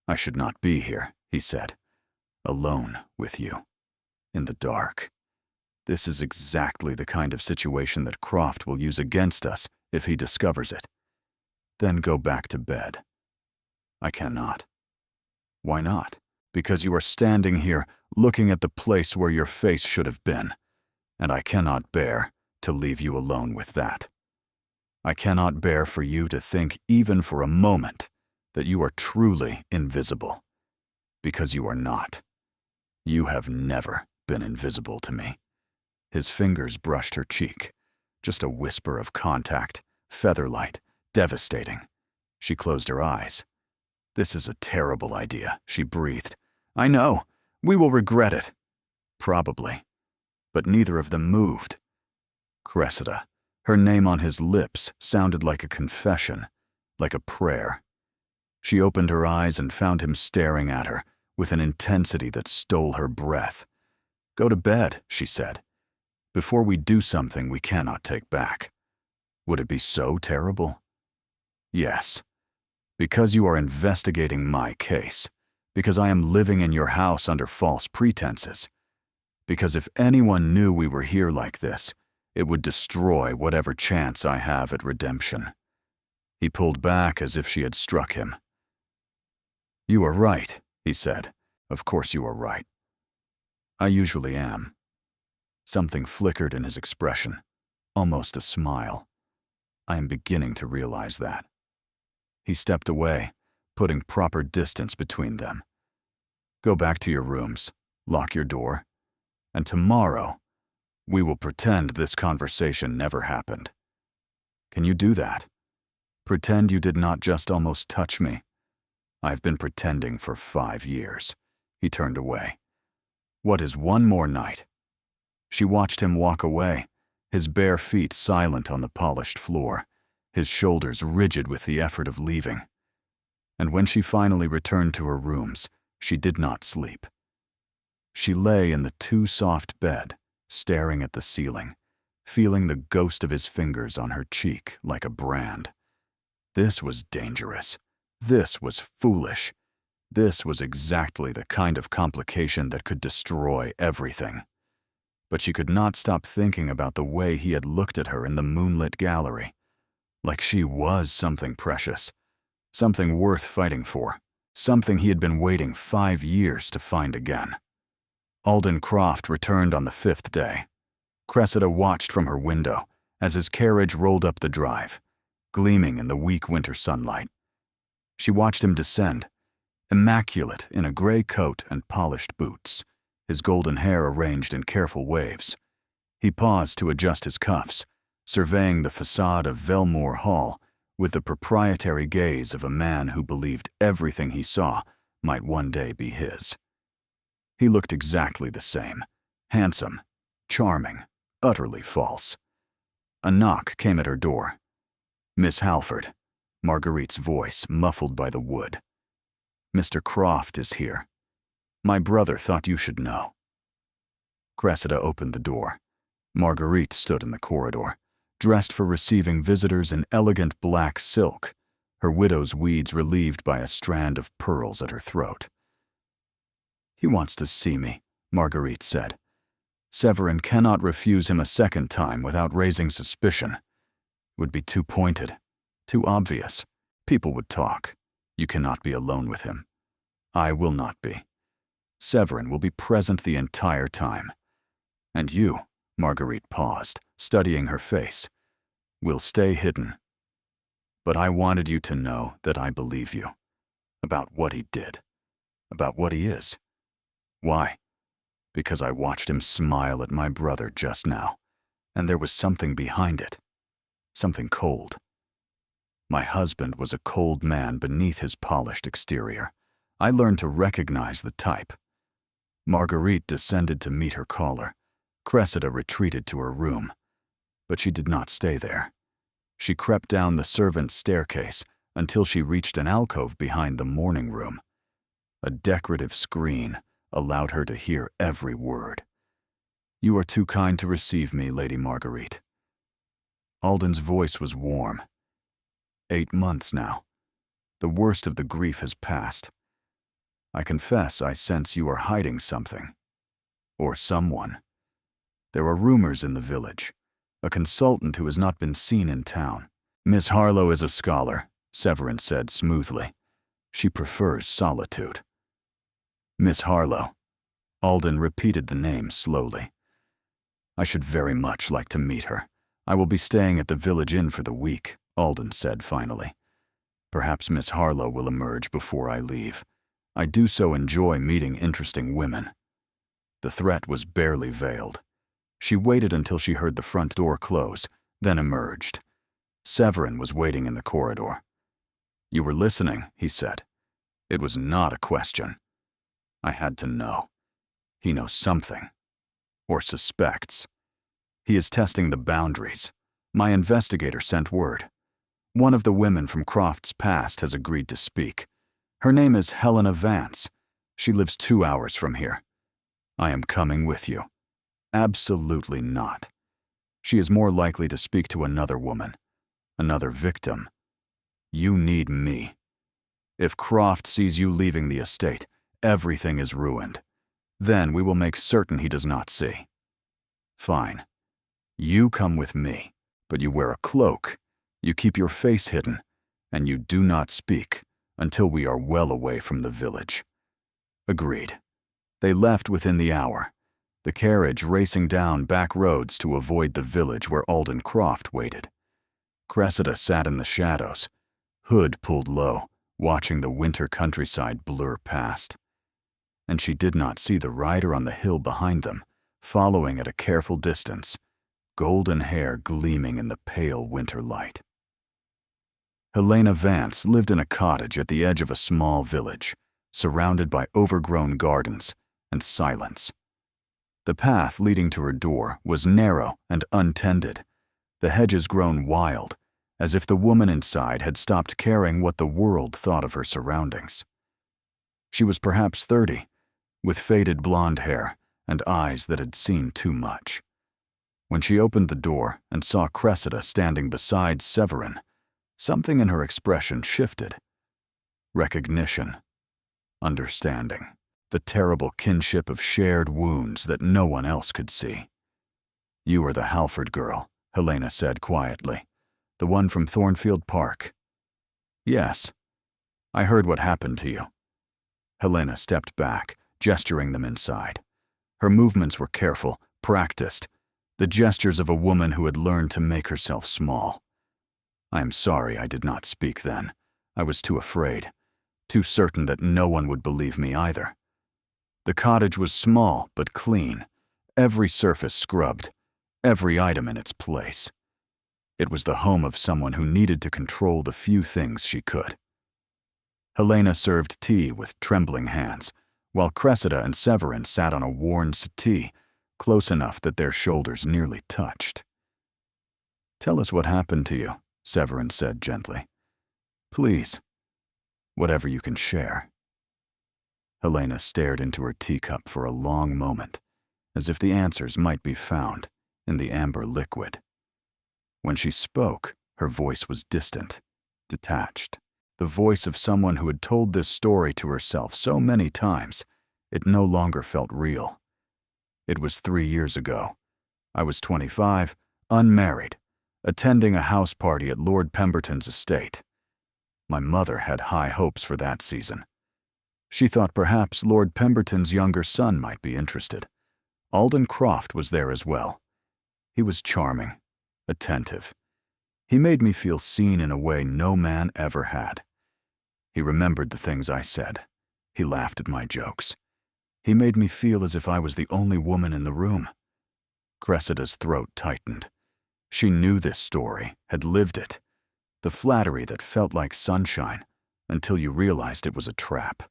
"I should not be here," he said, "alone with you, in the dark. This is exactly the kind of situation that Croft will use against us if he discovers it. Then go back to bed." "I cannot." "Why not?" "Because you are standing here looking at the place where your face should have been, and I cannot bear to leave you alone with that. I cannot bear for you to think even for a moment that you are truly invisible, because you are not. You have never been invisible to me." His fingers brushed her cheek, just a whisper of contact, featherlight, devastating. She closed her eyes. "This is a terrible idea," she breathed. "I know. We will regret it." "Probably." But neither of them moved. Cressida, her name on his lips, sounded like a confession, like a prayer. She opened her eyes and found him staring at her with an intensity that stole her breath. "Go to bed," she said, "before we do something we cannot take back." "Would it be so terrible?" "Yes. Because you are investigating my case. Because I am living in your house under false pretenses. Because if anyone knew we were here like this, it would destroy whatever chance I have at redemption." He pulled back as if she had struck him. "You are right," he said. "Of course you are right. I usually am." Something flickered in his expression, almost a smile. "I am beginning to realize that." He stepped away, putting proper distance between them. "Go back to your rooms, lock your door, and tomorrow we will pretend this conversation never happened. Can you do that? Pretend you did not just almost touch me. I've been pretending for 5 years." He turned away. "What is one more night?" She watched him walk away, his bare feet silent on the polished floor, his shoulders rigid with the effort of leaving. And when she finally returned to her rooms, she did not sleep. She lay in the too-soft bed, staring at the ceiling, feeling the ghost of his fingers on her cheek like a brand. This was dangerous. This was foolish. This was exactly the kind of complication that could destroy everything. But she could not stop thinking about the way he had looked at her in the moonlit gallery, like she was something precious, something worth fighting for, something he had been waiting 5 years to find again. Alden Croft returned on the 5th day. Cressida watched from her window as his carriage rolled up the drive, gleaming in the weak winter sunlight. She watched him descend, immaculate in a gray coat and polished boots, his golden hair arranged in careful waves. He paused to adjust his cuffs, surveying the facade of Velmore Hall with the proprietary gaze of a man who believed everything he saw might one day be his. He looked exactly the same, handsome, charming, utterly false. A knock came at her door. "Miss Halford," Marguerite's voice muffled by the wood. "Mr. Croft is here. My brother thought you should know." Cressida opened the door. Marguerite stood in the corridor, dressed for receiving visitors in elegant black silk, her widow's weeds relieved by a strand of pearls at her throat. "He wants to see me," Marguerite said. "Severin cannot refuse him a second time without raising suspicion. It would be too pointed, too obvious. People would talk. You cannot be alone with him. I will not be. Severin will be present the entire time. And you," Marguerite paused, studying her face, "will stay hidden. But I wanted you to know that I believe you. About what he did. About what he is. Why? Because I watched him smile at my brother just now, and there was something behind it. Something cold. My husband was a cold man beneath his polished exterior. I learned to recognize the type." Marguerite descended to meet her caller. Cressida retreated to her room. But she did not stay there. She crept down the servants' staircase until she reached an alcove behind the morning room. A decorative screen allowed her to hear every word. "You are too kind to receive me, Lady Marguerite." Alden's voice was warm. 8 months now. The worst of the grief has passed. I confess I sense you are hiding something. Or someone. There are rumors in the village. A consultant who has not been seen in town. "Miss Harlow is a scholar," Severin said smoothly. "She prefers solitude." "Miss Harlow." Alden repeated the name slowly. "I should very much like to meet her. I will be staying at the village inn for the week," Alden said finally. "Perhaps Miss Harlow will emerge before I leave. I do so enjoy meeting interesting women." The threat was barely veiled. She waited until she heard the front door close, then emerged. Severin was waiting in the corridor. "You were listening," he said. "It was not a question. I had to know. He knows something. Or suspects. He is testing the boundaries. My investigator sent word. One of the women from Croft's past has agreed to speak. Her name is Helena Vance. She lives 2 hours from here. I am coming with you." "Absolutely not. She is more likely to speak to another woman, another victim. You need me. If Croft sees you leaving the estate, everything is ruined. Then we will make certain he does not see." "Fine. You come with me, but you wear a cloak, you keep your face hidden, and you do not speak until we are well away from the village." Agreed. They left within the hour, the carriage racing down back roads to avoid the village where Alden Croft waited. Cressida sat in the shadows, hood pulled low, watching the winter countryside blur past. And she did not see the rider on the hill behind them, following at a careful distance, golden hair gleaming in the pale winter light. Helena Vance lived in a cottage at the edge of a small village, surrounded by overgrown gardens and silence. The path leading to her door was narrow and untended, the hedges grown wild, as if the woman inside had stopped caring what the world thought of her surroundings. She was perhaps 30, with faded blonde hair and eyes that had seen too much. When she opened the door and saw Cressida standing beside Severin, something in her expression shifted. Recognition. Understanding. The terrible kinship of shared wounds that no one else could see. "You are the Halford girl," Helena said quietly. "The one from Thornfield Park." "Yes. I heard what happened to you." Helena stepped back, gesturing them inside. Her movements were careful, practiced, the gestures of a woman who had learned to make herself small. "I am sorry I did not speak then. I was too afraid, too certain that no one would believe me either." The cottage was small but clean, every surface scrubbed, every item in its place. It was the home of someone who needed to control the few things she could. Helena served tea with trembling hands, while Cressida and Severin sat on a worn settee, close enough that their shoulders nearly touched. "Tell us what happened to you," Severin said gently. "Please, whatever you can share." Helena stared into her teacup for a long moment, as if the answers might be found in the amber liquid. When she spoke, her voice was distant, detached. the voice of someone who had told this story to herself so many times, it no longer felt real. It was 3 years ago. I was 25, unmarried, attending a house party at Lord Pemberton's estate. My mother had high hopes for that season. She thought perhaps Lord Pemberton's younger son might be interested. Alden Croft was there as well. He was charming, attentive. He made me feel seen in a way no man ever had. He remembered the things I said. He laughed at my jokes. He made me feel as if I was the only woman in the room. Cressida's throat tightened. She knew this story, had lived it. The flattery that felt like sunshine, until you realized it was a trap.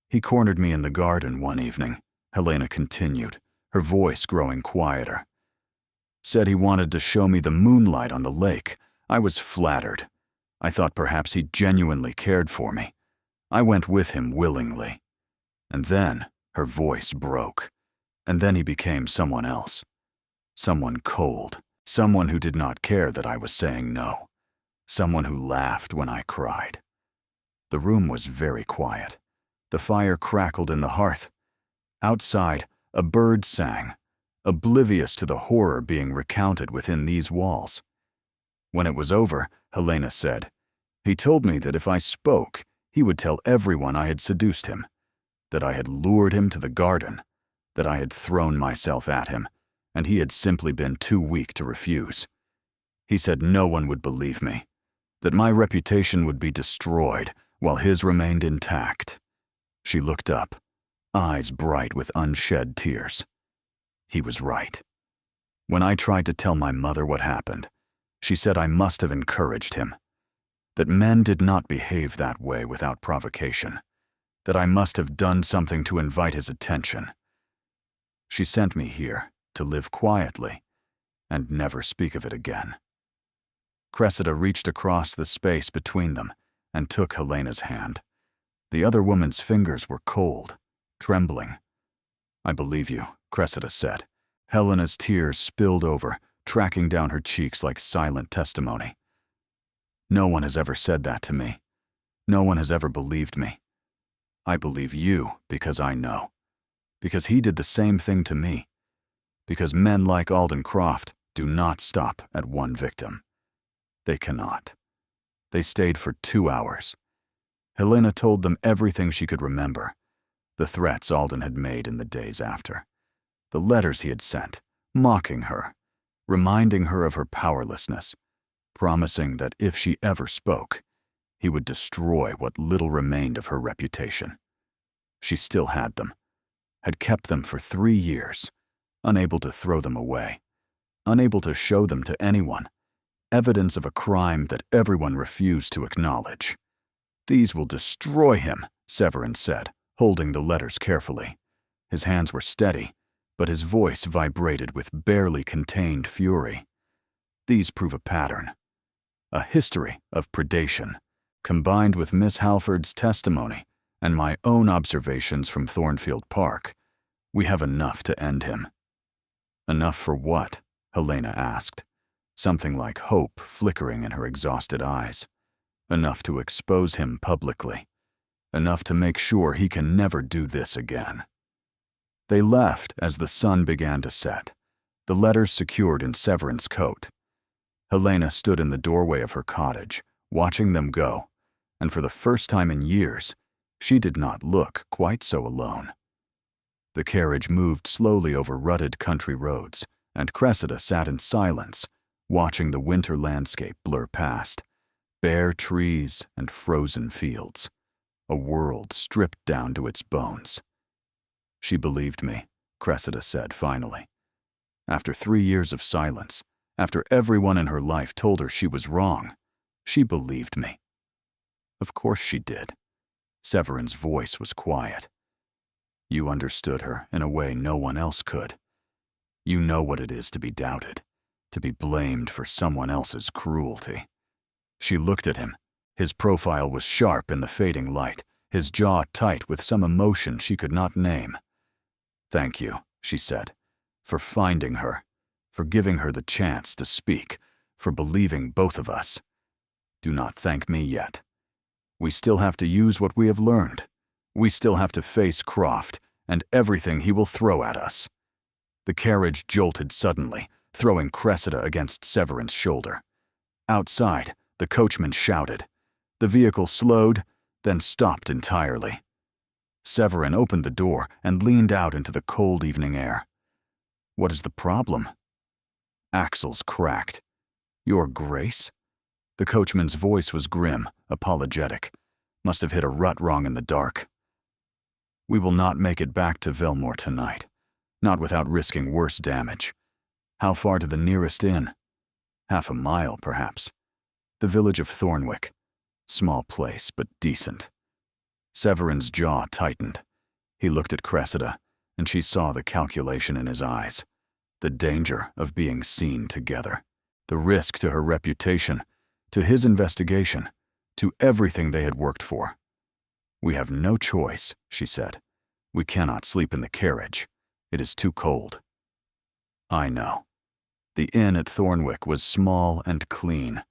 He cornered me in the garden one evening, Helena continued, her voice growing quieter. Said he wanted to show me the moonlight on the lake. I was flattered. I thought perhaps he genuinely cared for me. I went with him willingly. And then her voice broke. And then he became someone else. Someone cold. Someone who did not care that I was saying no. Someone who laughed when I cried. The room was very quiet. The fire crackled in the hearth. Outside, a bird sang, oblivious to the horror being recounted within these walls. When it was over, Helena said, "He told me that if I spoke, he would tell everyone I had seduced him, that I had lured him to the garden, that I had thrown myself at him, and he had simply been too weak to refuse. He said no one would believe me, that my reputation would be destroyed while his remained intact." She looked up, eyes bright with unshed tears. He was right. When I tried to tell my mother what happened, she said I must have encouraged him, that men did not behave that way without provocation, that I must have done something to invite his attention. She sent me here to live quietly and never speak of it again. Cressida reached across the space between them and took Helena's hand. The other woman's fingers were cold, trembling. "I believe you," Cressida said. Helena's tears spilled over, tracking down her cheeks like silent testimony. "No one has ever said that to me. No one has ever believed me. I believe you because I know. Because he did the same thing to me. Because men like Alden Croft do not stop at one victim. They cannot. They stayed for 2 hours. Helena told them everything she could remember. The threats Alden had made in the days after. The letters he had sent, mocking her, reminding her of her powerlessness, promising that if she ever spoke, he would destroy what little remained of her reputation. She still had them, had kept them for 3 years, unable to throw them away, unable to show them to anyone, evidence of a crime that everyone refused to acknowledge. "These will destroy him," Severin said, holding the letters carefully. His hands were steady, but his voice vibrated with barely contained fury. "These prove a pattern, a history of predation, combined with Miss Halford's testimony and my own observations from Thornfield Park. We have enough to end him." "Enough for what?" Helena asked, something like hope flickering in her exhausted eyes. "Enough to expose him publicly. Enough to make sure he can never do this again." They left as the sun began to set, the letters secured in Severin's coat. Helena stood in the doorway of her cottage, watching them go, and for the first time in years, she did not look quite so alone. The carriage moved slowly over rutted country roads, and Cressida sat in silence, watching the winter landscape blur past, bare trees and frozen fields, a world stripped down to its bones. "She believed me," Cressida said finally. After 3 years of silence, after everyone in her life told her she was wrong, she believed me. "Of course she did." Severin's voice was quiet. "You understood her in a way no one else could. You know what it is to be doubted, to be blamed for someone else's cruelty." She looked at him. His profile was sharp in the fading light, his jaw tight with some emotion she could not name. "Thank you," she said, "for finding her, for giving her the chance to speak, for believing both of us. Do not thank me yet. We still have to use what we have learned. We still have to face Croft and everything he will throw at us. The carriage jolted suddenly, throwing Cressida against Severin's shoulder. Outside, the coachman shouted. The vehicle slowed, then stopped entirely. Severin opened the door and leaned out into the cold evening air. What is the problem? Axles cracked. Your Grace? The coachman's voice was grim, apologetic. Must have hit a rut wrong in the dark. We will not make it back to Velmore tonight, not without risking worse damage. How far to the nearest inn? Half a mile, perhaps. The village of Thornwick. Small place, but decent. Severin's jaw tightened. He looked at Cressida, and she saw the calculation in his eyes. The danger of being seen together. The risk to her reputation, to his investigation, to everything they had worked for. We have no choice, she said. We cannot sleep in the carriage. It is too cold. I know. The inn at Thornwick was small and clean,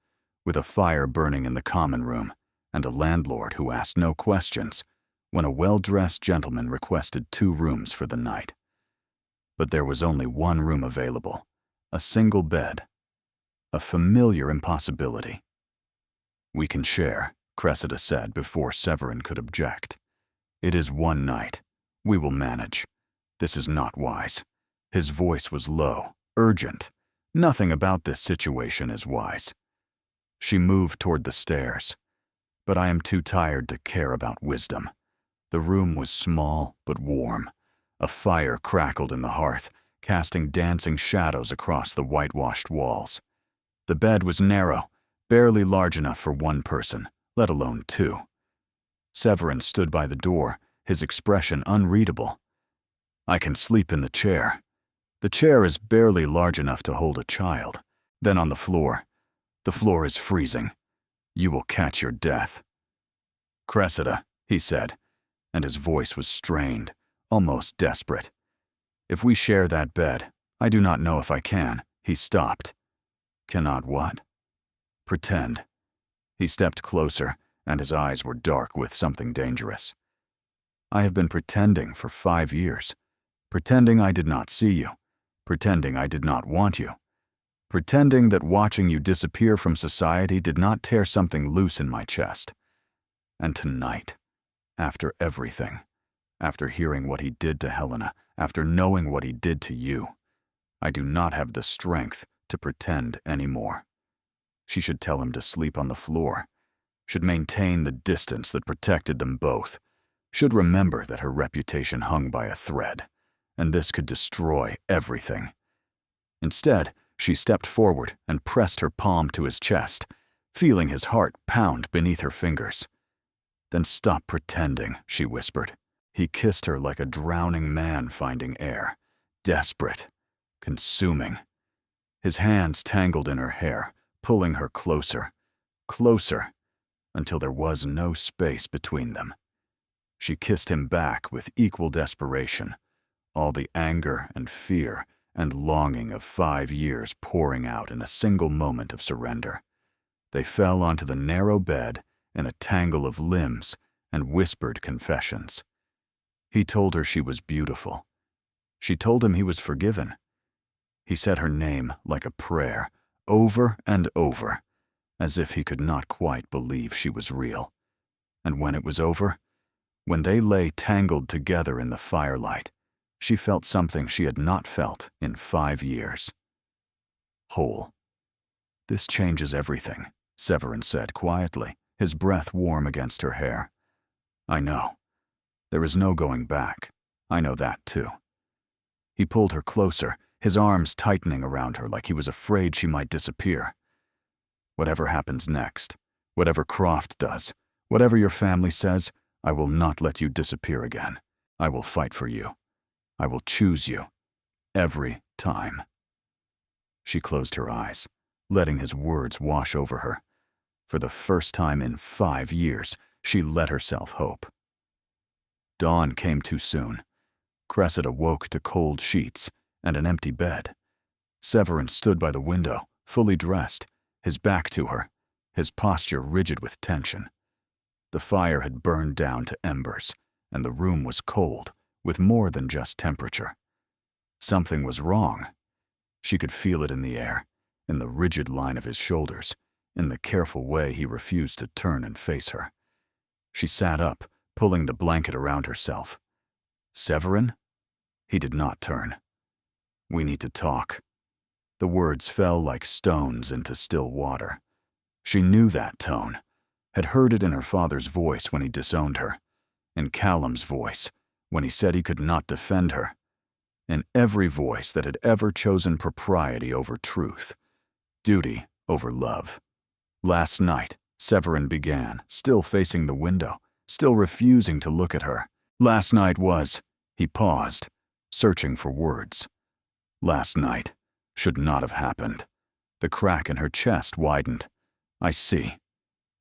with a fire burning in the common room, and a landlord who asked no questions when a well-dressed gentleman requested 2 rooms for the night. But there was only one room available, a single bed. A familiar impossibility. We can share, Cressida said before Severin could object. It is one night. We will manage. This is not wise. His voice was low, urgent. Nothing about this situation is wise. She moved toward the stairs. But I am too tired to care about wisdom. The room was small but warm. A fire crackled in the hearth, casting dancing shadows across the whitewashed walls. The bed was narrow, barely large enough for one person, let alone 2. Severin stood by the door, his expression unreadable. I can sleep in the chair. The chair is barely large enough to hold a child. Then on the floor. The floor is freezing. You will catch your death. Cressida, he said, and his voice was strained, almost desperate. If we share that bed, I do not know if I can. He stopped. Cannot what? Pretend. He stepped closer, and his eyes were dark with something dangerous. I have been pretending for 5 years. Pretending I did not see you. Pretending I did not want you. Pretending that watching you disappear from society did not tear something loose in my chest. And tonight, after everything, after hearing what he did to Helena, after knowing what he did to you, I do not have the strength to pretend anymore. She should tell him to sleep on the floor, should maintain the distance that protected them both, should remember that her reputation hung by a thread, and this could destroy everything. Instead, she stepped forward and pressed her palm to his chest, feeling his heart pound beneath her fingers. Then stop pretending, she whispered. He kissed her like a drowning man finding air, desperate, consuming. His hands tangled in her hair, pulling her closer, closer, until there was no space between them. She kissed him back with equal desperation, all the anger and fear and longing of 5 years pouring out in a single moment of surrender. They fell onto the narrow bed in a tangle of limbs and whispered confessions. He told her she was beautiful. She told him he was forgiven. He said her name like a prayer, over and over, as if he could not quite believe she was real. And when it was over, when they lay tangled together in the firelight, she felt something she had not felt in 5 years. Whole. This changes everything, Severin said quietly, his breath warm against her hair. I know. There is no going back. I know that too. He pulled her closer, his arms tightening around her like he was afraid she might disappear. Whatever happens next, whatever Croft does, whatever your family says, I will not let you disappear again. I will fight for you. I will choose you. Every time. She closed her eyes, letting his words wash over her. For the first time in 5 years, she let herself hope. Dawn came too soon. Cressida woke to cold sheets and an empty bed. Severin stood by the window, fully dressed, his back to her, his posture rigid with tension. The fire had burned down to embers, and the room was cold, with more than just temperature. Something was wrong. She could feel it in the air, in the rigid line of his shoulders, in the careful way he refused to turn and face her. She sat up, pulling the blanket around herself. "Severin?" He did not turn. "We need to talk." The words fell like stones into still water. She knew that tone, had heard it in her father's voice when he disowned her, in Callum's voice when he said he could not defend her, in every voice that had ever chosen propriety over truth, duty over love. Last night, Severin began, still facing the window, still refusing to look at her. Last night was, he paused, searching for words. Last night should not have happened. The crack in her chest widened. "I see.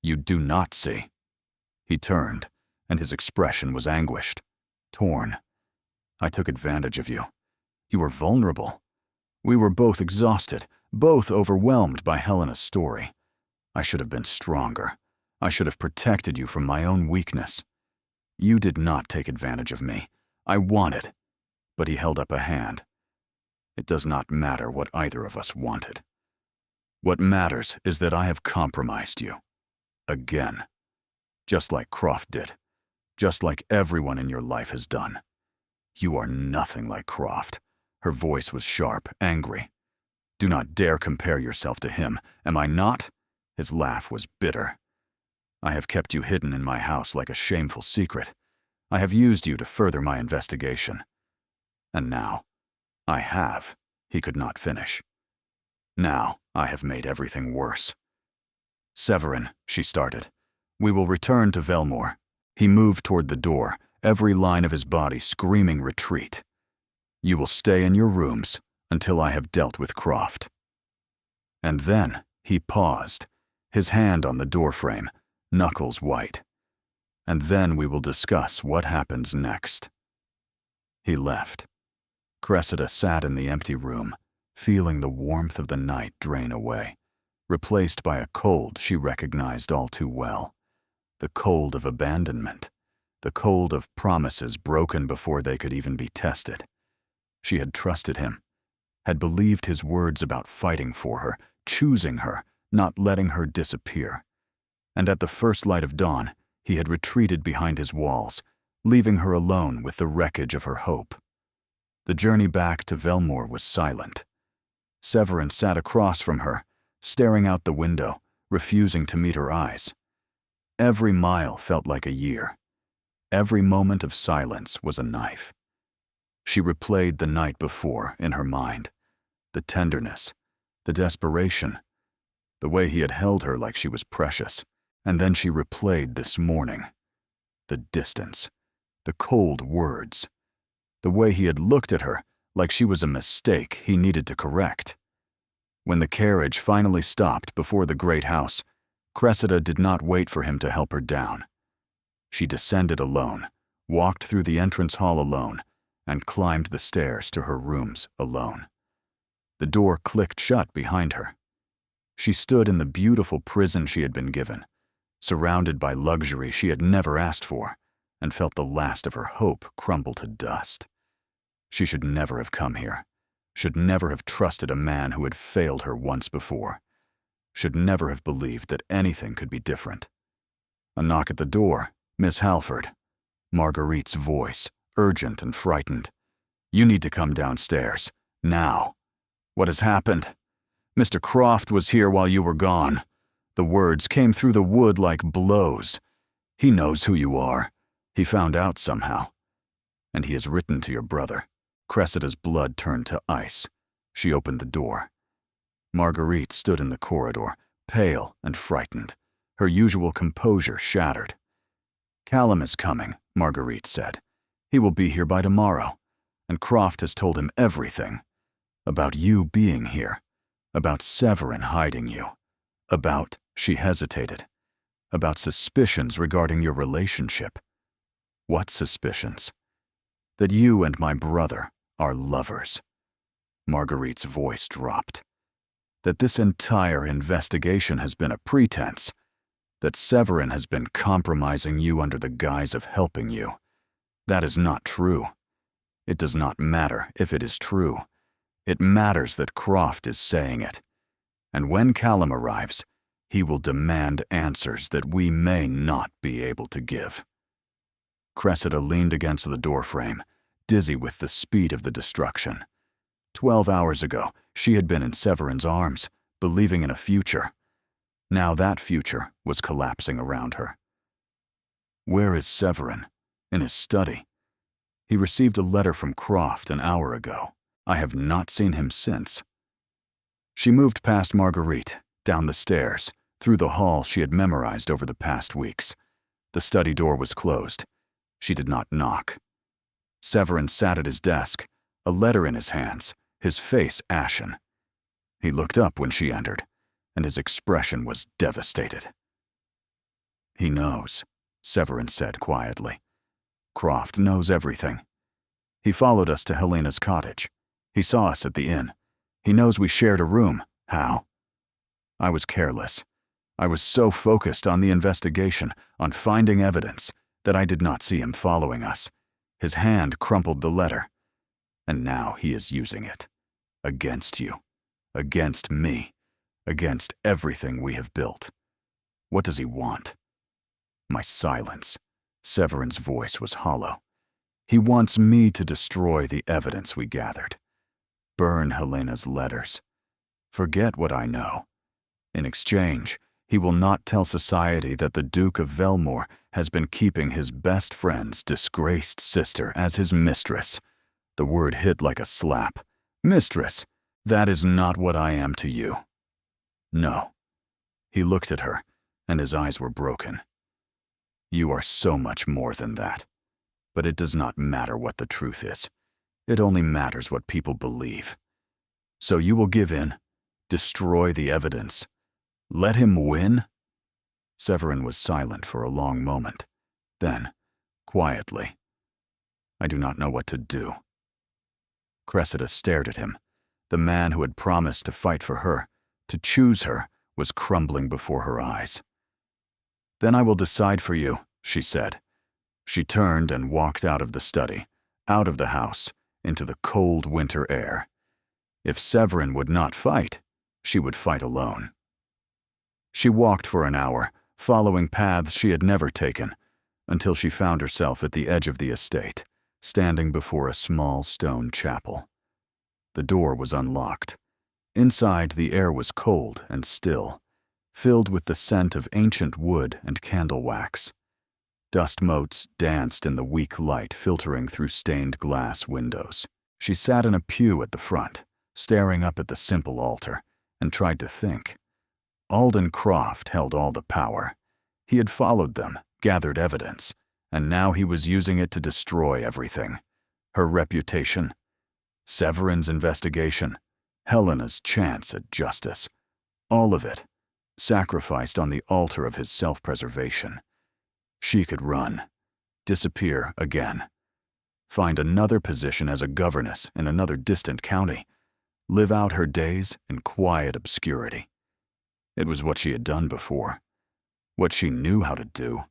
You do not see." He turned, and his expression was anguished, torn. "I took advantage of you. You were vulnerable. We were both exhausted, both overwhelmed by Helena's story. I should have been stronger. I should have protected you from my own weakness. You did not take advantage of me. I wanted." But he held up a hand. "It does not matter what either of us wanted. What matters is that I have compromised you. Again. Just like Croft did. Just like everyone in your life has done. You are nothing like Croft." Her voice was sharp, angry. "Do not dare compare yourself to him, am I not?" His laugh was bitter. "I have kept you hidden in my house like a shameful secret. I have used you to further my investigation. And now, I have," he could not finish. "Now, I have made everything worse." "Severin," she started, "we will return to Velmore." He moved toward the door, every line of his body screaming retreat. "You will stay in your rooms until I have dealt with Croft." And then he paused, his hand on the doorframe, knuckles white. "And then we will discuss what happens next." He left. Cressida sat in the empty room, feeling the warmth of the night drain away, replaced by a cold she recognized all too well. The cold of abandonment, the cold of promises broken before they could even be tested. She had trusted him, had believed his words about fighting for her, choosing her, not letting her disappear. And at the first light of dawn, he had retreated behind his walls, leaving her alone with the wreckage of her hope. The journey back to Velmore was silent. Severin sat across from her, staring out the window, refusing to meet her eyes. Every mile felt like a year. Every moment of silence was a knife. She replayed the night before in her mind, the tenderness, the desperation, the way he had held her like she was precious. And then she replayed this morning, the distance, the cold words, the way he had looked at her like she was a mistake he needed to correct. When the carriage finally stopped before the great house, Cressida did not wait for him to help her down. She descended alone, walked through the entrance hall alone, and climbed the stairs to her rooms alone. The door clicked shut behind her. She stood in the beautiful prison she had been given, surrounded by luxury she had never asked for, and felt the last of her hope crumble to dust. She should never have come here, should never have trusted a man who had failed her once before, should never have believed that anything could be different. A knock at the door. "Miss Halford." Marguerite's voice, urgent and frightened. "You need to come downstairs, now." "What has happened?" "Mr. Croft was here while you were gone." The words came through the wood like blows. "He knows who you are. He found out somehow. And he has written to your brother." Cressida's blood turned to ice. She opened the door. Marguerite stood in the corridor, pale and frightened, her usual composure shattered. "Callum is coming," Marguerite said. "He will be here by tomorrow. And Croft has told him everything. About you being here. About Severin hiding you. About," she hesitated, "about suspicions regarding your relationship." "What suspicions?" "That you and my brother are lovers." Marguerite's voice dropped. "That this entire investigation has been a pretense. that Severin has been compromising you under the guise of helping you. That is not true. It does not matter if it is true. It matters that Croft is saying it. And when Callum arrives, he will demand answers that we may not be able to give. Cressida leaned against the doorframe, dizzy with the speed of the destruction. 12 hours ago, she had been in Severin's arms, believing in a future. Now that future was collapsing around her. Where is Severin? In his study. He received a letter from Croft an hour ago. I have not seen him since. She moved past Marguerite, down the stairs, through the hall she had memorized over the past weeks. The study door was closed. She did not knock. Severin sat at his desk, a letter in his hands, his face ashen. He looked up when she entered, and his expression was devastated. He knows, Severin said quietly. Croft knows everything. He followed us to Helena's cottage. He saw us at the inn. He knows we shared a room. How? I was careless. I was so focused on the investigation, on finding evidence, that I did not see him following us. His hand crumpled the letter. And now he is using it. Against you. Against me. Against everything we have built. What does he want? My silence. Severin's voice was hollow. He wants me to destroy the evidence we gathered. Burn Helena's letters. Forget what I know. In exchange, he will not tell society that the Duke of Velmore has been keeping his best friend's disgraced sister as his mistress. The word hit like a slap. Mistress, that is not what I am to you. No. He looked at her, and his eyes were broken. You are so much more than that. But it does not matter what the truth is. It only matters what people believe. So you will give in, destroy the evidence. Let him win? Severin was silent for a long moment. Then, quietly, I do not know what to do. Cressida stared at him. The man who had promised to fight for her, to choose her, was crumbling before her eyes. Then I will decide for you, she said. She turned and walked out of the study, out of the house, into the cold winter air. If Severin would not fight, she would fight alone. She walked for an hour, following paths she had never taken, until she found herself at the edge of the estate, standing before a small stone chapel. The door was unlocked. Inside, the air was cold and still, filled with the scent of ancient wood and candle wax. Dust motes danced in the weak light filtering through stained glass windows. She sat in a pew at the front, staring up at the simple altar, and tried to think. Alden Croft held all the power. He had followed them, gathered evidence, and now he was using it to destroy everything. Her reputation, Severin's investigation, Helena's chance at justice. All of it, sacrificed on the altar of his self-preservation. She could run, disappear again, find another position as a governess in another distant county, live out her days in quiet obscurity. It was what she had done before, what she knew how to do.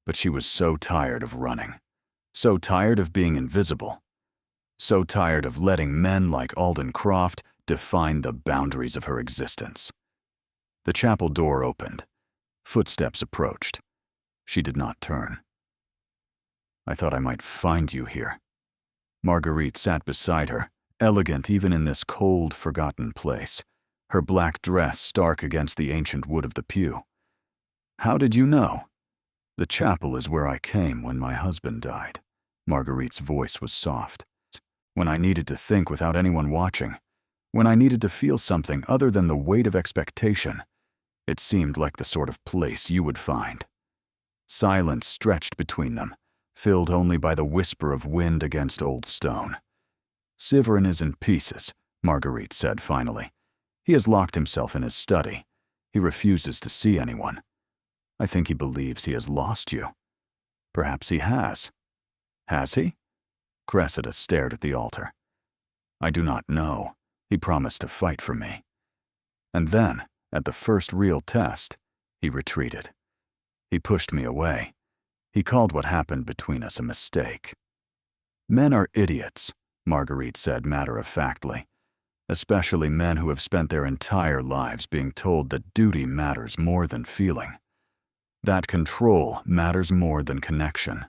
But she was so tired of running, so tired of being invisible, so tired of letting men like Alden Croft define the boundaries of her existence. The chapel door opened. Footsteps approached. She did not turn. I thought I might find you here. Marguerite sat beside her, elegant even in this cold, forgotten place, her black dress stark against the ancient wood of the pew. How did you know? The chapel is where I came when my husband died. Marguerite's voice was soft. When I needed to think without anyone watching, when I needed to feel something other than the weight of expectation, it seemed like the sort of place you would find. Silence stretched between them, filled only by the whisper of wind against old stone. Severin is in pieces, Marguerite said finally. He has locked himself in his study. He refuses to see anyone. I think he believes he has lost you. Perhaps he has. Has he? Cressida stared at the altar. I do not know. He promised to fight for me. And then, at the first real test, He retreated. He pushed me away. He called what happened between us a mistake. Men are idiots, Marguerite said matter-of-factly, especially men who have spent their entire lives being told that duty matters more than feeling, that control matters more than connection.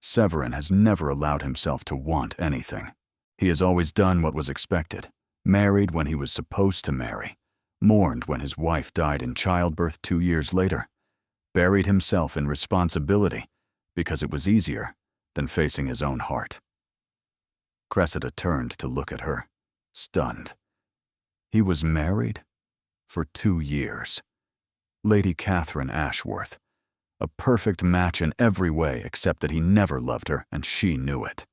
Severin has never allowed himself to want anything. He has always done what was expected, married when he was supposed to marry, mourned when his wife died in childbirth 2 years later, buried himself in responsibility because it was easier than facing his own heart. Cressida turned to look at her, stunned. He was married for 2 years. Lady Catherine Ashworth, a perfect match in every way except that he never loved her and she knew it.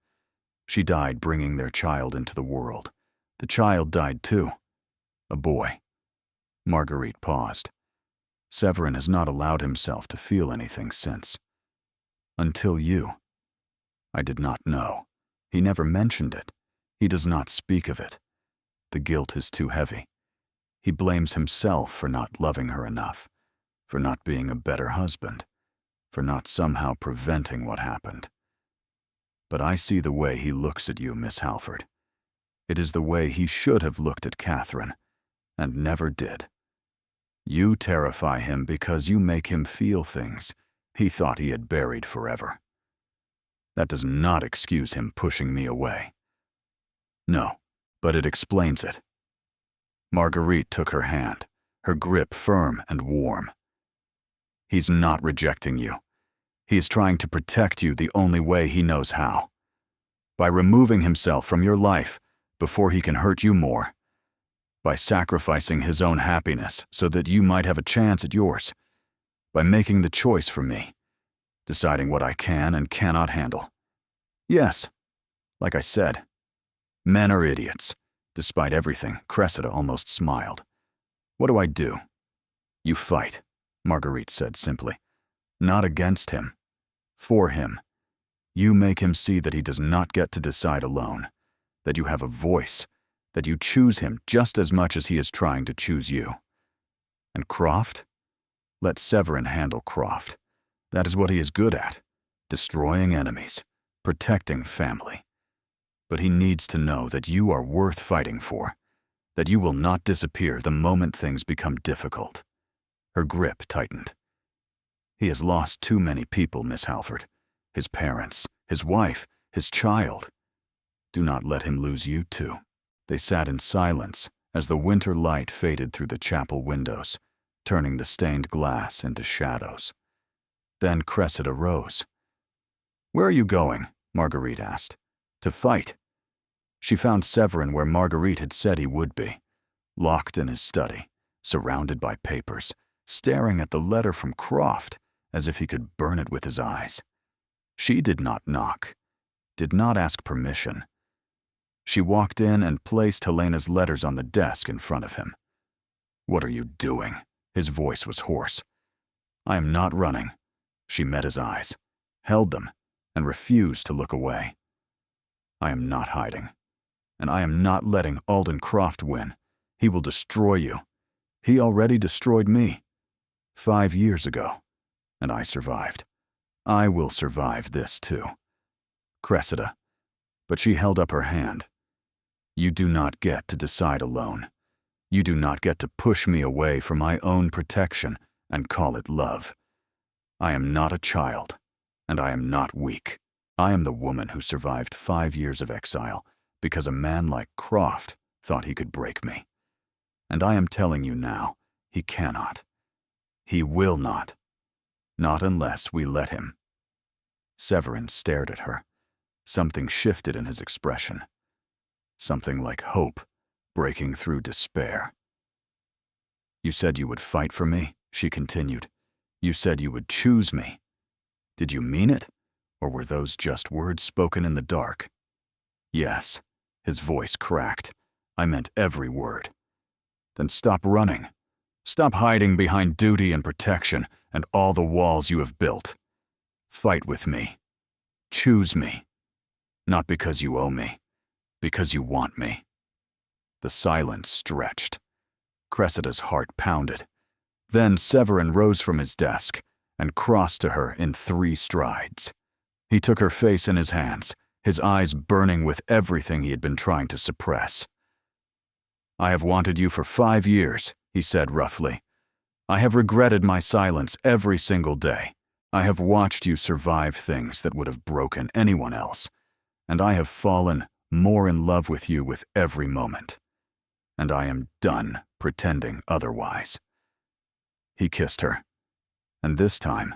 She died bringing their child into the world. The child died too. A boy. Marguerite paused. Severin has not allowed himself to feel anything since. Until you. I did not know. He never mentioned it. He does not speak of it. The guilt is too heavy. He blames himself for not loving her enough, for not being a better husband, for not somehow preventing what happened. But I see the way he looks at you, Miss Halford. It is the way he should have looked at Catherine, and never did. You terrify him because you make him feel things he thought he had buried forever. That does not excuse him pushing me away. No, but it explains it. Marguerite took her hand, her grip firm and warm. He's not rejecting you. He is trying to protect you the only way he knows how. By removing himself from your life before he can hurt you more. By sacrificing his own happiness so that you might have a chance at yours. By making the choice for me. Deciding what I can and cannot handle. Yes, like I said, men are idiots. Despite everything, Cressida almost smiled. What do I do? You fight, Marguerite said simply. Not against him. For him. You make him see that he does not get to decide alone. That you have a voice. That you choose him just as much as he is trying to choose you. And Croft? Let Severin handle Croft. That is what he is good at. Destroying enemies. Protecting family. But he needs to know that you are worth fighting for. That you will not disappear the moment things become difficult. Her grip tightened. He has lost too many people, Miss Halford. His parents, his wife, his child. Do not let him lose you too. They sat in silence as the winter light faded through the chapel windows, turning the stained glass into shadows. Then Cressida rose. Where are you going? Marguerite asked. To fight. She found Severin where Marguerite had said he would be, locked in his study, surrounded by papers, staring at the letter from Croft as if he could burn it with his eyes. She did not knock, did not ask permission. She walked in and placed Helena's letters on the desk in front of him. What are you doing? His voice was hoarse. I am not running. She met his eyes, held them, and refused to look away. I am not hiding, and I am not letting Alden Croft win. He will destroy you. He already destroyed me 5 years ago, and I survived. I will survive this too. Cressida, but she held up her hand. You do not get to decide alone. You do not get to push me away from my own protection and call it love. I am not a child, and I am not weak. I am the woman who survived 5 years of exile because a man like Croft thought he could break me. And I am telling you now, he cannot. He will not. Not unless we let him. Severin stared at her. Something shifted in his expression. Something like hope breaking through despair. You said you would fight for me, she continued. You said you would choose me. Did you mean it, or were those just words spoken in the dark? Yes, his voice cracked. I meant every word. Then stop running. Stop hiding behind duty and protection and all the walls you have built. Fight with me. Choose me. Not because you owe me, because you want me. The silence stretched. Cressida's heart pounded. Then Severin rose from his desk and crossed to her in 3 strides. He took her face in his hands, his eyes burning with everything he had been trying to suppress. "I have wanted you for 5 years," he said roughly. "I have regretted my silence every single day. I have watched you survive things that would have broken anyone else, and I have fallen more in love with you with every moment. And I am done pretending otherwise." He kissed her, and this time,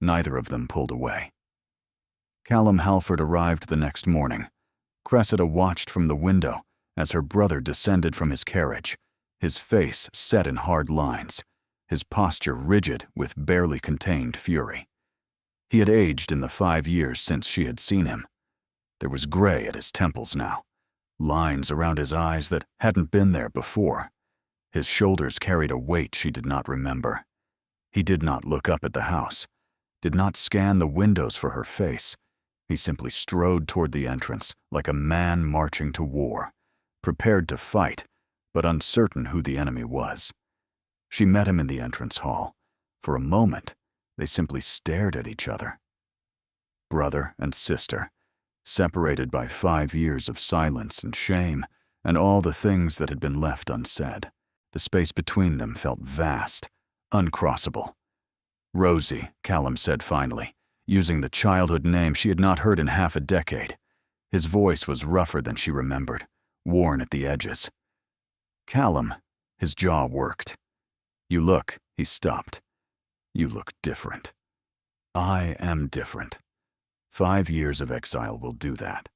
neither of them pulled away. Callum Halford arrived the next morning. Cressida watched from the window as her brother descended from his carriage, his face set in hard lines, his posture rigid with barely contained fury. He had aged in the 5 years since she had seen him. There was gray at his temples now, lines around his eyes that hadn't been there before. His shoulders carried a weight she did not remember. He did not look up at the house, did not scan the windows for her face. He simply strode toward the entrance like a man marching to war, prepared to fight, but uncertain who the enemy was. She met him in the entrance hall. For a moment, they simply stared at each other. Brother and sister, separated by 5 years of silence and shame, and all the things that had been left unsaid. The space between them felt vast, uncrossable. "Rosie," Callum said finally, using the childhood name she had not heard in half a decade. His voice was rougher than she remembered, worn at the edges. "Callum," his jaw worked. "You look," he stopped. "You look different. I am different. 5 years of exile will do that."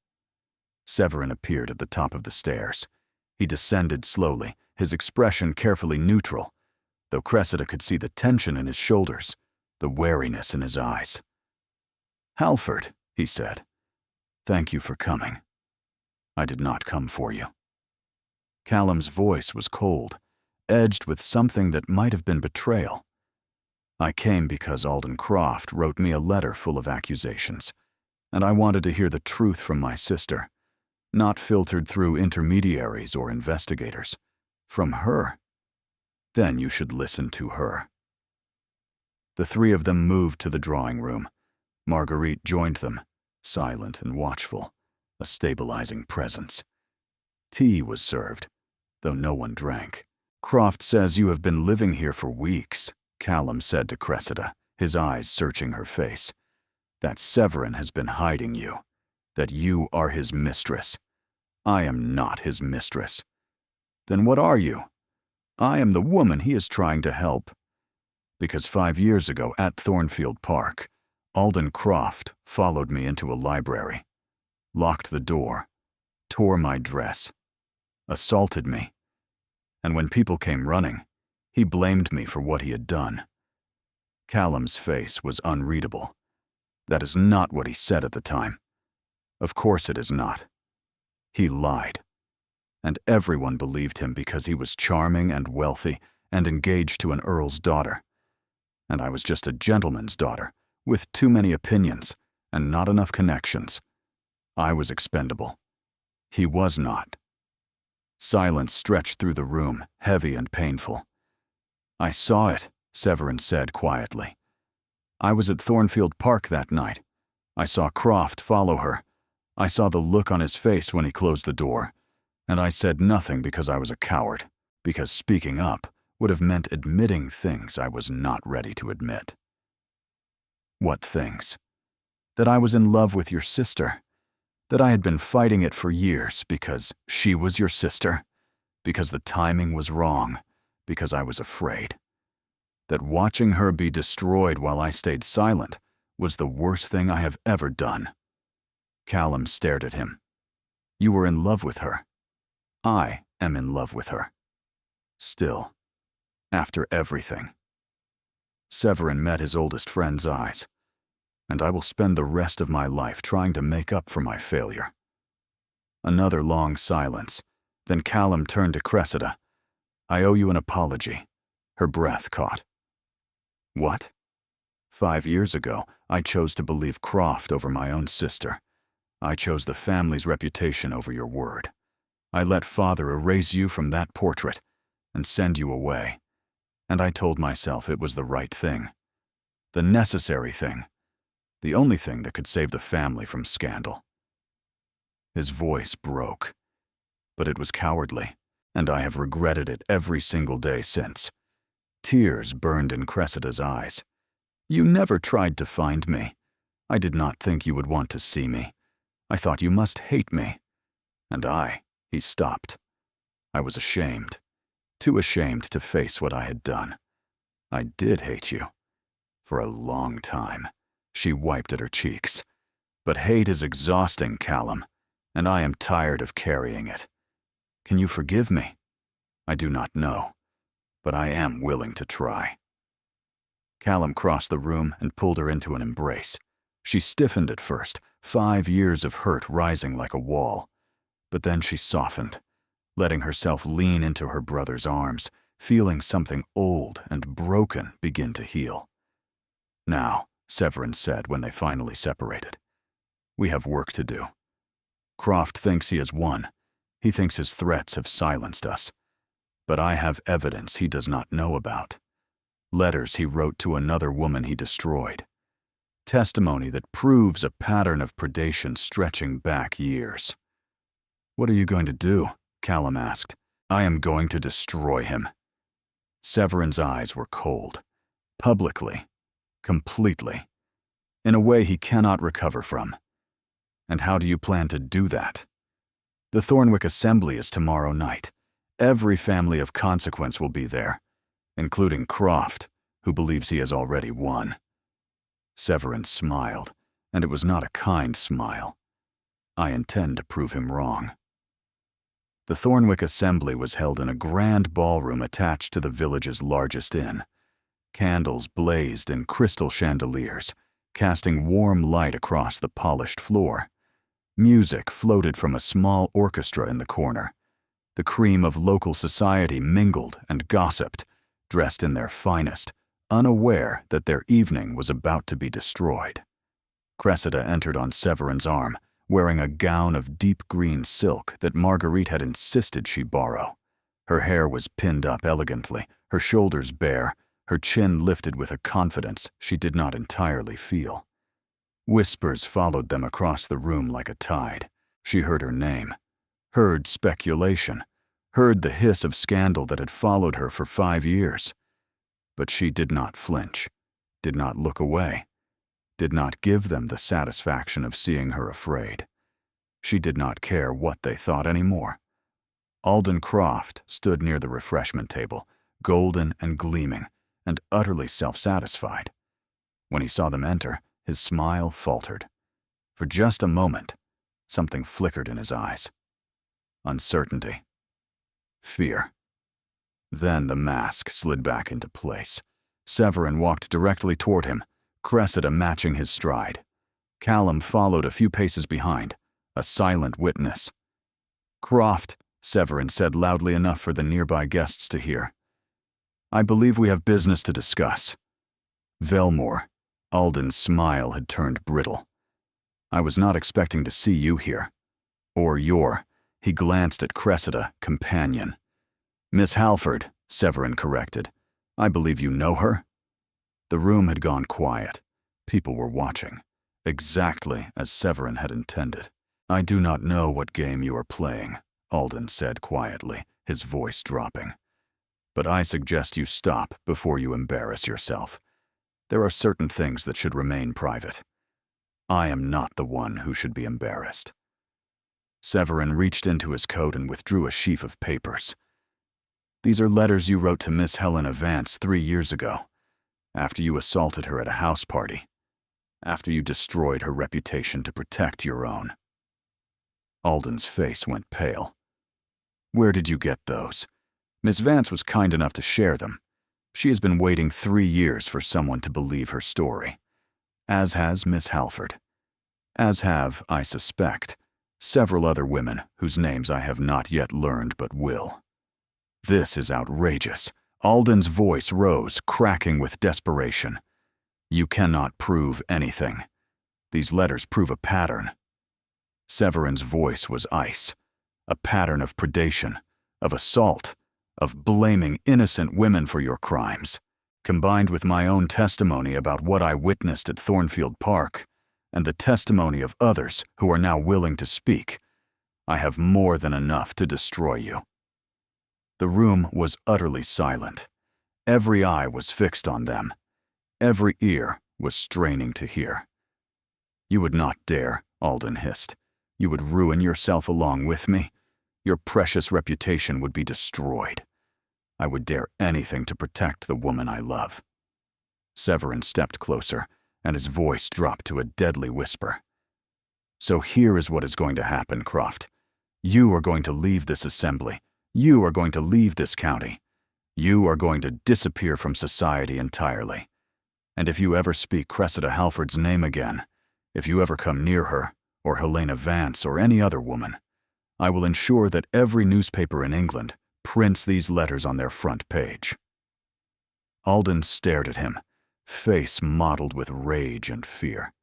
Severin appeared at the top of the stairs. He descended slowly, his expression carefully neutral, though Cressida could see the tension in his shoulders, the wariness in his eyes. "Halford," he said, "thank you for coming. I did not come for you." Callum's voice was cold, edged with something that might have been betrayal. "I came because Alden Croft wrote me a letter full of accusations, and I wanted to hear the truth from my sister, not filtered through intermediaries or investigators. From her. Then you should listen to her." The 3 of them moved to the drawing room. Marguerite joined them, silent and watchful, a stabilizing presence. Tea was served, though no one drank. "Croft says you have been living here for weeks," Callum said to Cressida, his eyes searching her face. "That Severin has been hiding you, that you are his mistress. I am not his mistress." "Then what are you?" "I am the woman he is trying to help." Because 5 years ago at Thornfield Park, Alden Croft followed me into a library, locked the door, tore my dress, assaulted me, and when people came running, he blamed me for what he had done. Callum's face was unreadable. That is not what he said at the time. Of course it is not. He lied. And everyone believed him because he was charming and wealthy and engaged to an earl's daughter. And I was just a gentleman's daughter, with too many opinions and not enough connections. I was expendable. He was not. Silence stretched through the room, heavy and painful. "I saw it," Severin said quietly. "I was at Thornfield Park that night. I saw Croft follow her. I saw the look on his face when he closed the door. And I said nothing because I was a coward, because speaking up would have meant admitting things I was not ready to admit." "What things?" "That I was in love with your sister. That I had been fighting it for years because she was your sister, because the timing was wrong, because I was afraid. That watching her be destroyed while I stayed silent was the worst thing I have ever done." Callum stared at him. "You were in love with her. I am in love with her. Still, after everything." Severin met his oldest friend's eyes. "And I will spend the rest of my life trying to make up for my failure." Another long silence. Then Callum turned to Cressida. "I owe you an apology." Her breath caught. "What?" 5 years ago, I chose to believe Croft over my own sister. I chose the family's reputation over your word. I let Father erase you from that portrait and send you away. And I told myself it was the right thing. The necessary thing. The only thing that could save the family from scandal. His voice broke. But it was cowardly, and I have regretted it every single day since. Tears burned in Cressida's eyes. You never tried to find me. I did not think you would want to see me. I thought you must hate me. And he stopped. I was ashamed. Too ashamed to face what I had done. I did hate you. For a long time. She wiped at her cheeks. But hate is exhausting, Callum, and I am tired of carrying it. Can you forgive me? I do not know, but I am willing to try. Callum crossed the room and pulled her into an embrace. She stiffened at first, 5 years of hurt rising like a wall. But then she softened, letting herself lean into her brother's arms, feeling something old and broken begin to heal. Now, Severin said when they finally separated, we have work to do. Croft thinks he has won. He thinks his threats have silenced us. But I have evidence he does not know about. Letters he wrote to another woman he destroyed. Testimony that proves a pattern of predation stretching back years. What are you going to do? Callum asked. I am going to destroy him. Severin's eyes were cold. Publicly. Completely. In a way he cannot recover from. And how do you plan to do that? The Thornwick Assembly is tomorrow night. Every family of consequence will be there, including Croft, who believes he has already won. Severin smiled, and it was not a kind smile. I intend to prove him wrong. The Thornwick Assembly was held in a grand ballroom attached to the village's largest inn. Candles blazed in crystal chandeliers, casting warm light across the polished floor. Music floated from a small orchestra in the corner. The cream of local society mingled and gossiped, dressed in their finest, unaware that their evening was about to be destroyed. Cressida entered on Severin's arm, wearing a gown of deep green silk that Marguerite had insisted she borrow. Her hair was pinned up elegantly, her shoulders bare, her chin lifted with a confidence she did not entirely feel. Whispers followed them across the room like a tide. She heard her name, heard speculation, heard the hiss of scandal that had followed her for 5 years. But she did not flinch, did not look away, did not give them the satisfaction of seeing her afraid. She did not care what they thought anymore. Alden Croft stood near the refreshment table, golden and gleaming, and utterly self-satisfied. When he saw them enter, his smile faltered. For just a moment, something flickered in his eyes. Uncertainty. Fear. Then the mask slid back into place. Severin walked directly toward him, Cressida matching his stride. Callum followed a few paces behind, a silent witness. Croft, Severin said loudly enough for the nearby guests to hear. I believe we have business to discuss. Velmore. Alden's smile had turned brittle. I was not expecting to see you here. Or your, he glanced at Cressida, companion. Miss Halford, Severin corrected. I believe you know her? The room had gone quiet. People were watching, exactly as Severin had intended. I do not know what game you are playing, Alden said quietly, his voice dropping. But I suggest you stop before you embarrass yourself. There are certain things that should remain private. I am not the one who should be embarrassed. Severin reached into his coat and withdrew a sheaf of papers. These are letters you wrote to Miss Helena Vance 3 years ago, after you assaulted her at a house party, after you destroyed her reputation to protect your own. Alden's face went pale. Where did you get those? Miss Vance was kind enough to share them. She has been waiting 3 years for someone to believe her story, as has Miss Halford. As have, I suspect, several other women whose names I have not yet learned but will. This is outrageous. Alden's voice rose, cracking with desperation. You cannot prove anything. These letters prove a pattern. Severin's voice was ice. A pattern of predation, of assault, of blaming innocent women for your crimes, combined with my own testimony about what I witnessed at Thornfield Park, and the testimony of others who are now willing to speak, I have more than enough to destroy you." The room was utterly silent. Every eye was fixed on them. Every ear was straining to hear. "You would not dare," Alden hissed. "You would ruin yourself along with me. Your precious reputation would be destroyed. I would dare anything to protect the woman I love." Severin stepped closer, and his voice dropped to a deadly whisper. "So here is what is going to happen, Croft. You are going to leave this assembly. You are going to leave this county. You are going to disappear from society entirely. And if you ever speak Cressida Halford's name again, if you ever come near her, or Helena Vance or any other woman, I will ensure that every newspaper in England prints these letters on their front page." Alden stared at him, face mottled with rage and fear.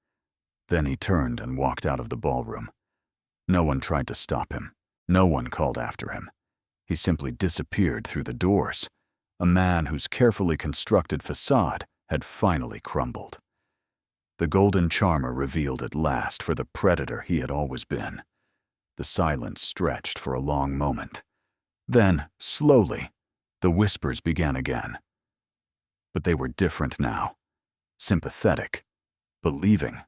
Then he turned and walked out of the ballroom. No one tried to stop him. No one called after him. He simply disappeared through the doors, a man whose carefully constructed facade had finally crumbled. The golden charmer revealed at last for the predator he had always been. The silence stretched for a long moment. Then, slowly, the whispers began again. But they were different now. Sympathetic, believing,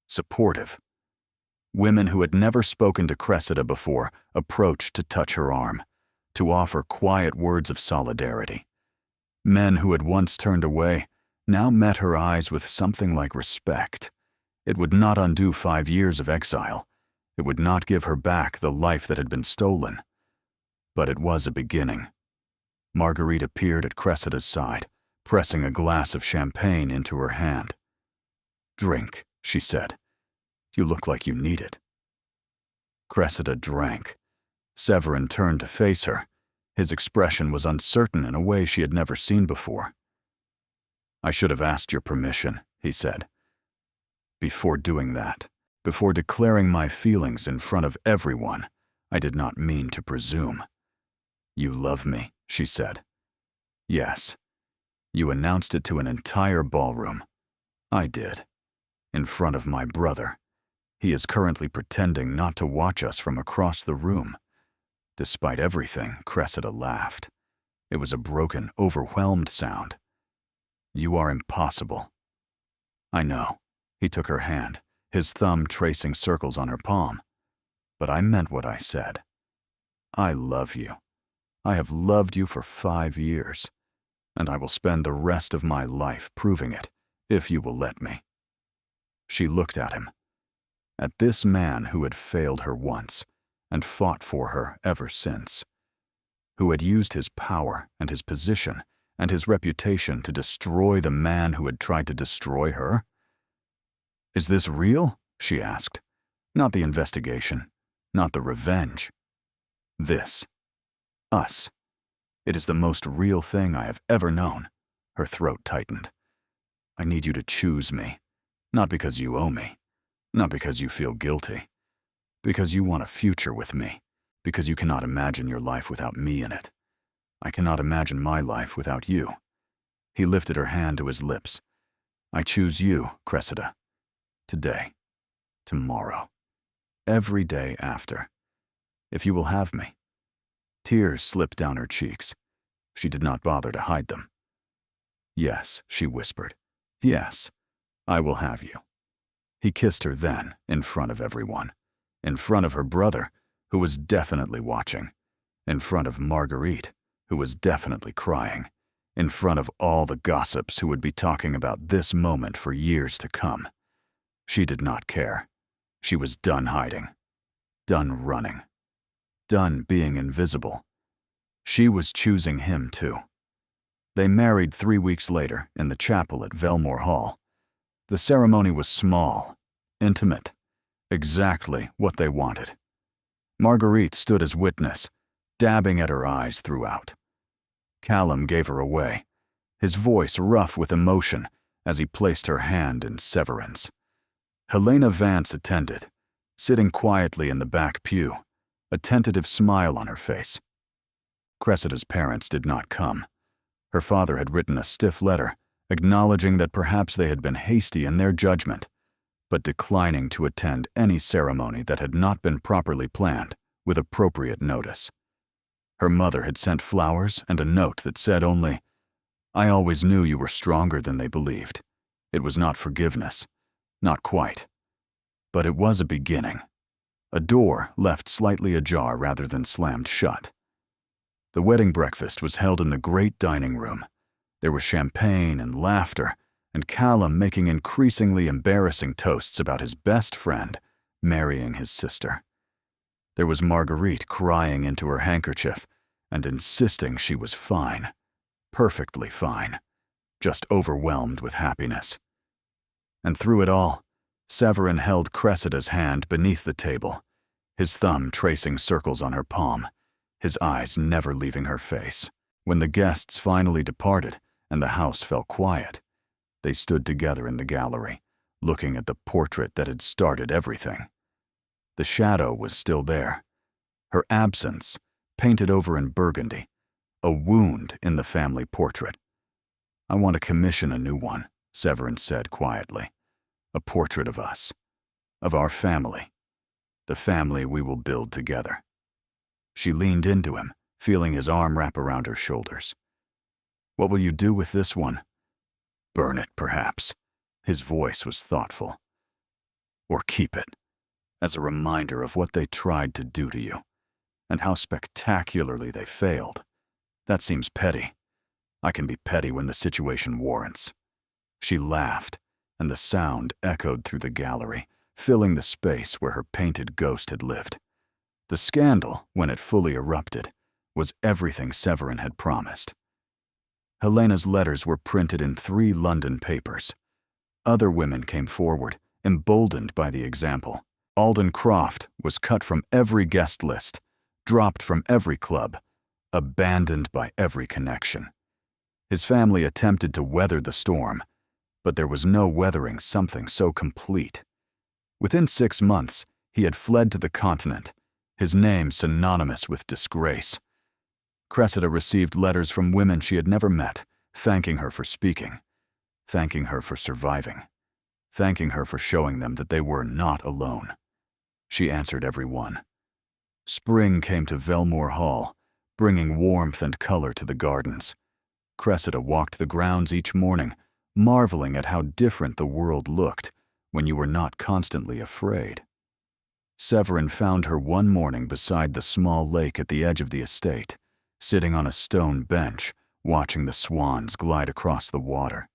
supportive. Women who had never spoken to Cressida before approached to touch her arm, to offer quiet words of solidarity. Men who had once turned away now met her eyes with something like respect. It would not undo 5 years of exile. It would not give her back the life that had been stolen. But it was a beginning. Marguerite appeared at Cressida's side, pressing a glass of champagne into her hand. "Drink," she said. "You look like you need it." Cressida drank. Severin turned to face her. His expression was uncertain in a way she had never seen before. "I should have asked your permission," he said. "Before doing that, before declaring my feelings in front of everyone, I did not mean to presume." "You love me," she said. "Yes. You announced it to an entire ballroom." "I did. In front of my brother. He is currently pretending not to watch us from across the room." Despite everything, Cressida laughed. It was a broken, overwhelmed sound. "You are impossible." "I know." He took her hand, his thumb tracing circles on her palm. "But I meant what I said. I love you. I have loved you for 5 years, and I will spend the rest of my life proving it, if you will let me." She looked at him, at this man who had failed her once and fought for her ever since, who had used his power and his position and his reputation to destroy the man who had tried to destroy her. "Is this real?" she asked. "Not the investigation, not the revenge. This. Us. It is the most real thing I have ever known." Her throat tightened. "I need you to choose me, not because you owe me, not because you feel guilty, because you want a future with me, because you cannot imagine your life without me in it. I cannot imagine my life without you." He lifted her hand to his lips. "I choose you, Cressida. Today, tomorrow, every day after, if you will have me." Tears slipped down her cheeks. She did not bother to hide them. "Yes," she whispered. "Yes, I will have you." He kissed her then, in front of everyone. In front of her brother, who was definitely watching. In front of Marguerite, who was definitely crying. In front of all the gossips who would be talking about this moment for years to come. She did not care. She was done hiding. Done running. Done being invisible. She was choosing him too. They married 3 weeks later in the chapel at Velmore Hall. The ceremony was small, intimate, exactly what they wanted. Marguerite stood as witness, dabbing at her eyes throughout. Callum gave her away, his voice rough with emotion as he placed her hand in Severin's. Helena Vance attended, sitting quietly in the back pew, a tentative smile on her face. Cressida's parents did not come. Her father had written a stiff letter, acknowledging that perhaps they had been hasty in their judgment, but declining to attend any ceremony that had not been properly planned with appropriate notice. Her mother had sent flowers and a note that said only, "I always knew you were stronger than they believed. It was not forgiveness. Not quite. But it was a beginning." A door left slightly ajar rather than slammed shut. The wedding breakfast was held in the great dining room. There was champagne and laughter, and Callum making increasingly embarrassing toasts about his best friend marrying his sister. There was Marguerite crying into her handkerchief and insisting she was fine, perfectly fine, just overwhelmed with happiness. And through it all, Severin held Cressida's hand beneath the table, his thumb tracing circles on her palm, his eyes never leaving her face. When the guests finally departed and the house fell quiet, they stood together in the gallery, looking at the portrait that had started everything. The shadow was still there, her absence painted over in burgundy, a wound in the family portrait. "I want to commission a new one," Severin said quietly. "A portrait of us, of our family, the family we will build together." She leaned into him, feeling his arm wrap around her shoulders. "What will you do with this one?" "Burn it, perhaps." His voice was thoughtful. "Or keep it, as a reminder of what they tried to do to you, and how spectacularly they failed. That seems petty. I can be petty when the situation warrants." She laughed, and the sound echoed through the gallery, filling the space where her painted ghost had lived. The scandal, when it fully erupted, was everything Severin had promised. Helena's letters were printed in 3 London papers. Other women came forward, emboldened by the example. Alden Croft was cut from every guest list, dropped from every club, abandoned by every connection. His family attempted to weather the storm, but there was no weathering something so complete. Within 6 months, he had fled to the continent, his name synonymous with disgrace. Cressida received letters from women she had never met, thanking her for speaking, thanking her for surviving, thanking her for showing them that they were not alone. She answered every one. Spring came to Velmore Hall, bringing warmth and color to the gardens. Cressida walked the grounds each morning, marveling at how different the world looked when you were not constantly afraid. Severin found her one morning beside the small lake at the edge of the estate, sitting on a stone bench, watching the swans glide across the water.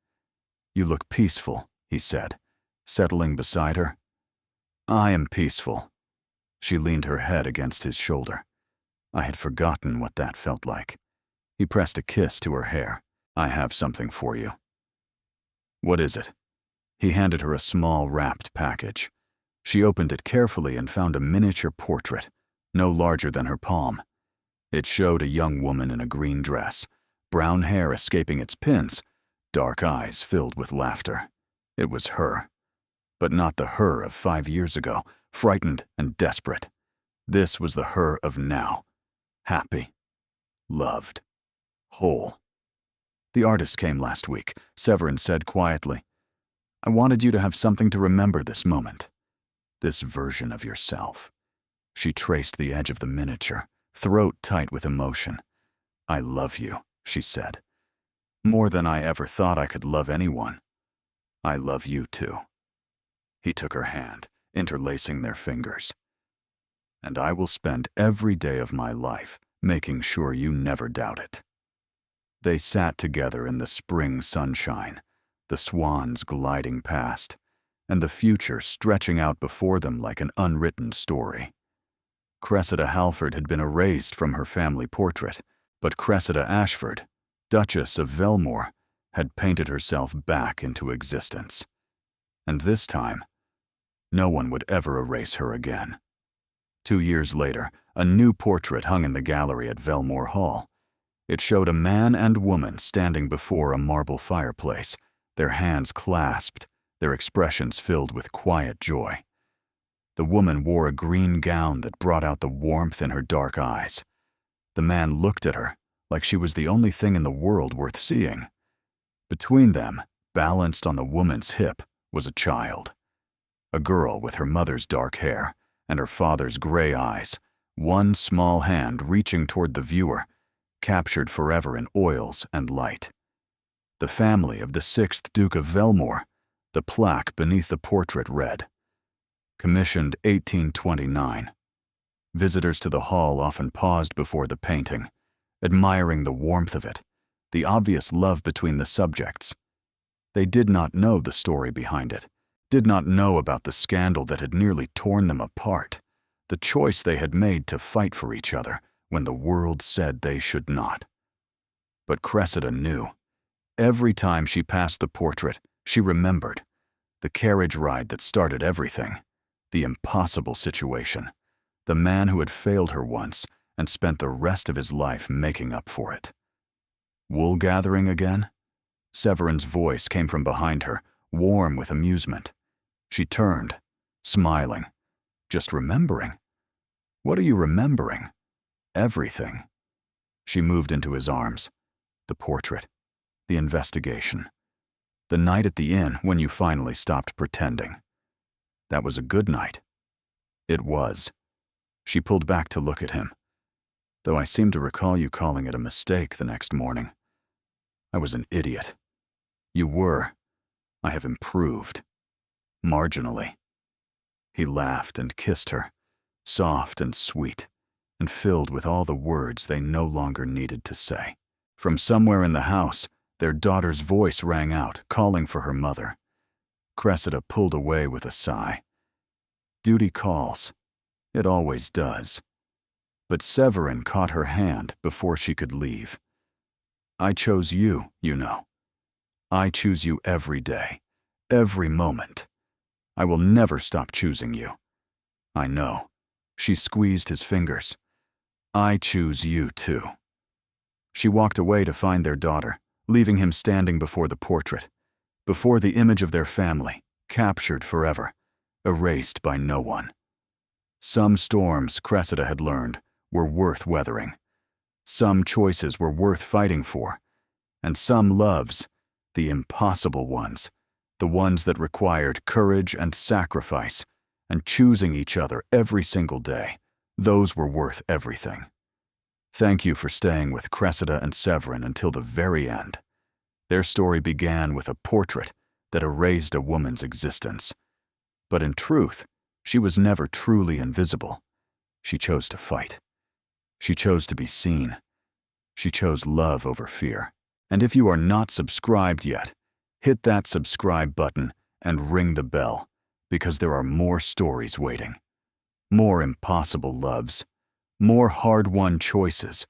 "You look peaceful," he said, settling beside her. "I am peaceful." She leaned her head against his shoulder. I had forgotten what that felt like. He pressed a kiss to her hair. "I have something for you." "What is it?" He handed her a small wrapped package. She opened it carefully and found a miniature portrait, no larger than her palm. It showed a young woman in a green dress, brown hair escaping its pins, dark eyes filled with laughter. It was her, but not the her of 5 years ago, frightened and desperate. This was the her of now, happy, loved, whole. "The artist came last week," Severin said quietly. "I wanted you to have something to remember this moment. This version of yourself." She traced the edge of the miniature, throat tight with emotion. "I love you," she said. "More than I ever thought I could love anyone. I love you too." He took her hand, interlacing their fingers. "And I will spend every day of my life making sure you never doubt it." They sat together in the spring sunshine, the swans gliding past, and the future stretching out before them like an unwritten story. Cressida Halford had been erased from her family portrait, but Cressida Ashford, Duchess of Velmore, had painted herself back into existence. And this time, no one would ever erase her again. 2 years later, a new portrait hung in the gallery at Velmore Hall. It showed a man and woman standing before a marble fireplace, their hands clasped, their expressions filled with quiet joy. The woman wore a green gown that brought out the warmth in her dark eyes. The man looked at her like she was the only thing in the world worth seeing. Between them, balanced on the woman's hip, was a child. A girl with her mother's dark hair and her father's gray eyes, one small hand reaching toward the viewer, captured forever in oils and light. The family of the 6th Duke of Velmore, the plaque beneath the portrait read, "Commissioned 1829. Visitors to the hall often paused before the painting, admiring the warmth of it, the obvious love between the subjects. They did not know the story behind it, did not know about the scandal that had nearly torn them apart, the choice they had made to fight for each other when the world said they should not. But Cressida knew. Every time she passed the portrait, she remembered the carriage ride that started everything, the impossible situation, the man who had failed her once and spent the rest of his life making up for it. Wool gathering again? Severin's voice came from behind her, warm with amusement. She turned, smiling. Just remembering? What are you remembering? Everything. She moved into his arms. The portrait. The investigation. The night at the inn when you finally stopped pretending. That was a good night. It was. She pulled back to look at him. Though I seem to recall you calling it a mistake the next morning. I was an idiot. You were. I have improved. Marginally. He laughed and kissed her, soft and sweet, and filled with all the words they no longer needed to say. From somewhere in the house, their daughter's voice rang out, calling for her mother. Cressida pulled away with a sigh. Duty calls. It always does. But Severin caught her hand before she could leave. I chose you, you know. I choose you every day, every moment. I will never stop choosing you. I know. She squeezed his fingers. I choose you too. She walked away to find their daughter, leaving him standing before the portrait, before the image of their family, captured forever, erased by no one. Some storms, Cressida had learned, were worth weathering. Some choices were worth fighting for, and some loves, the impossible ones, the ones that required courage and sacrifice, and choosing each other every single day, those were worth everything. Thank you for staying with Cressida and Severin until the very end. Their story began with a portrait that erased a woman's existence. But in truth, she was never truly invisible. She chose to fight. She chose to be seen. She chose love over fear. And if you are not subscribed yet, hit that subscribe button and ring the bell, because there are more stories waiting. More impossible loves. More hard-won choices.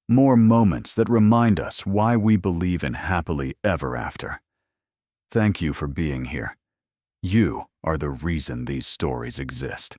More moments that remind us why we believe in happily ever after. Thank you for being here. You are the reason these stories exist.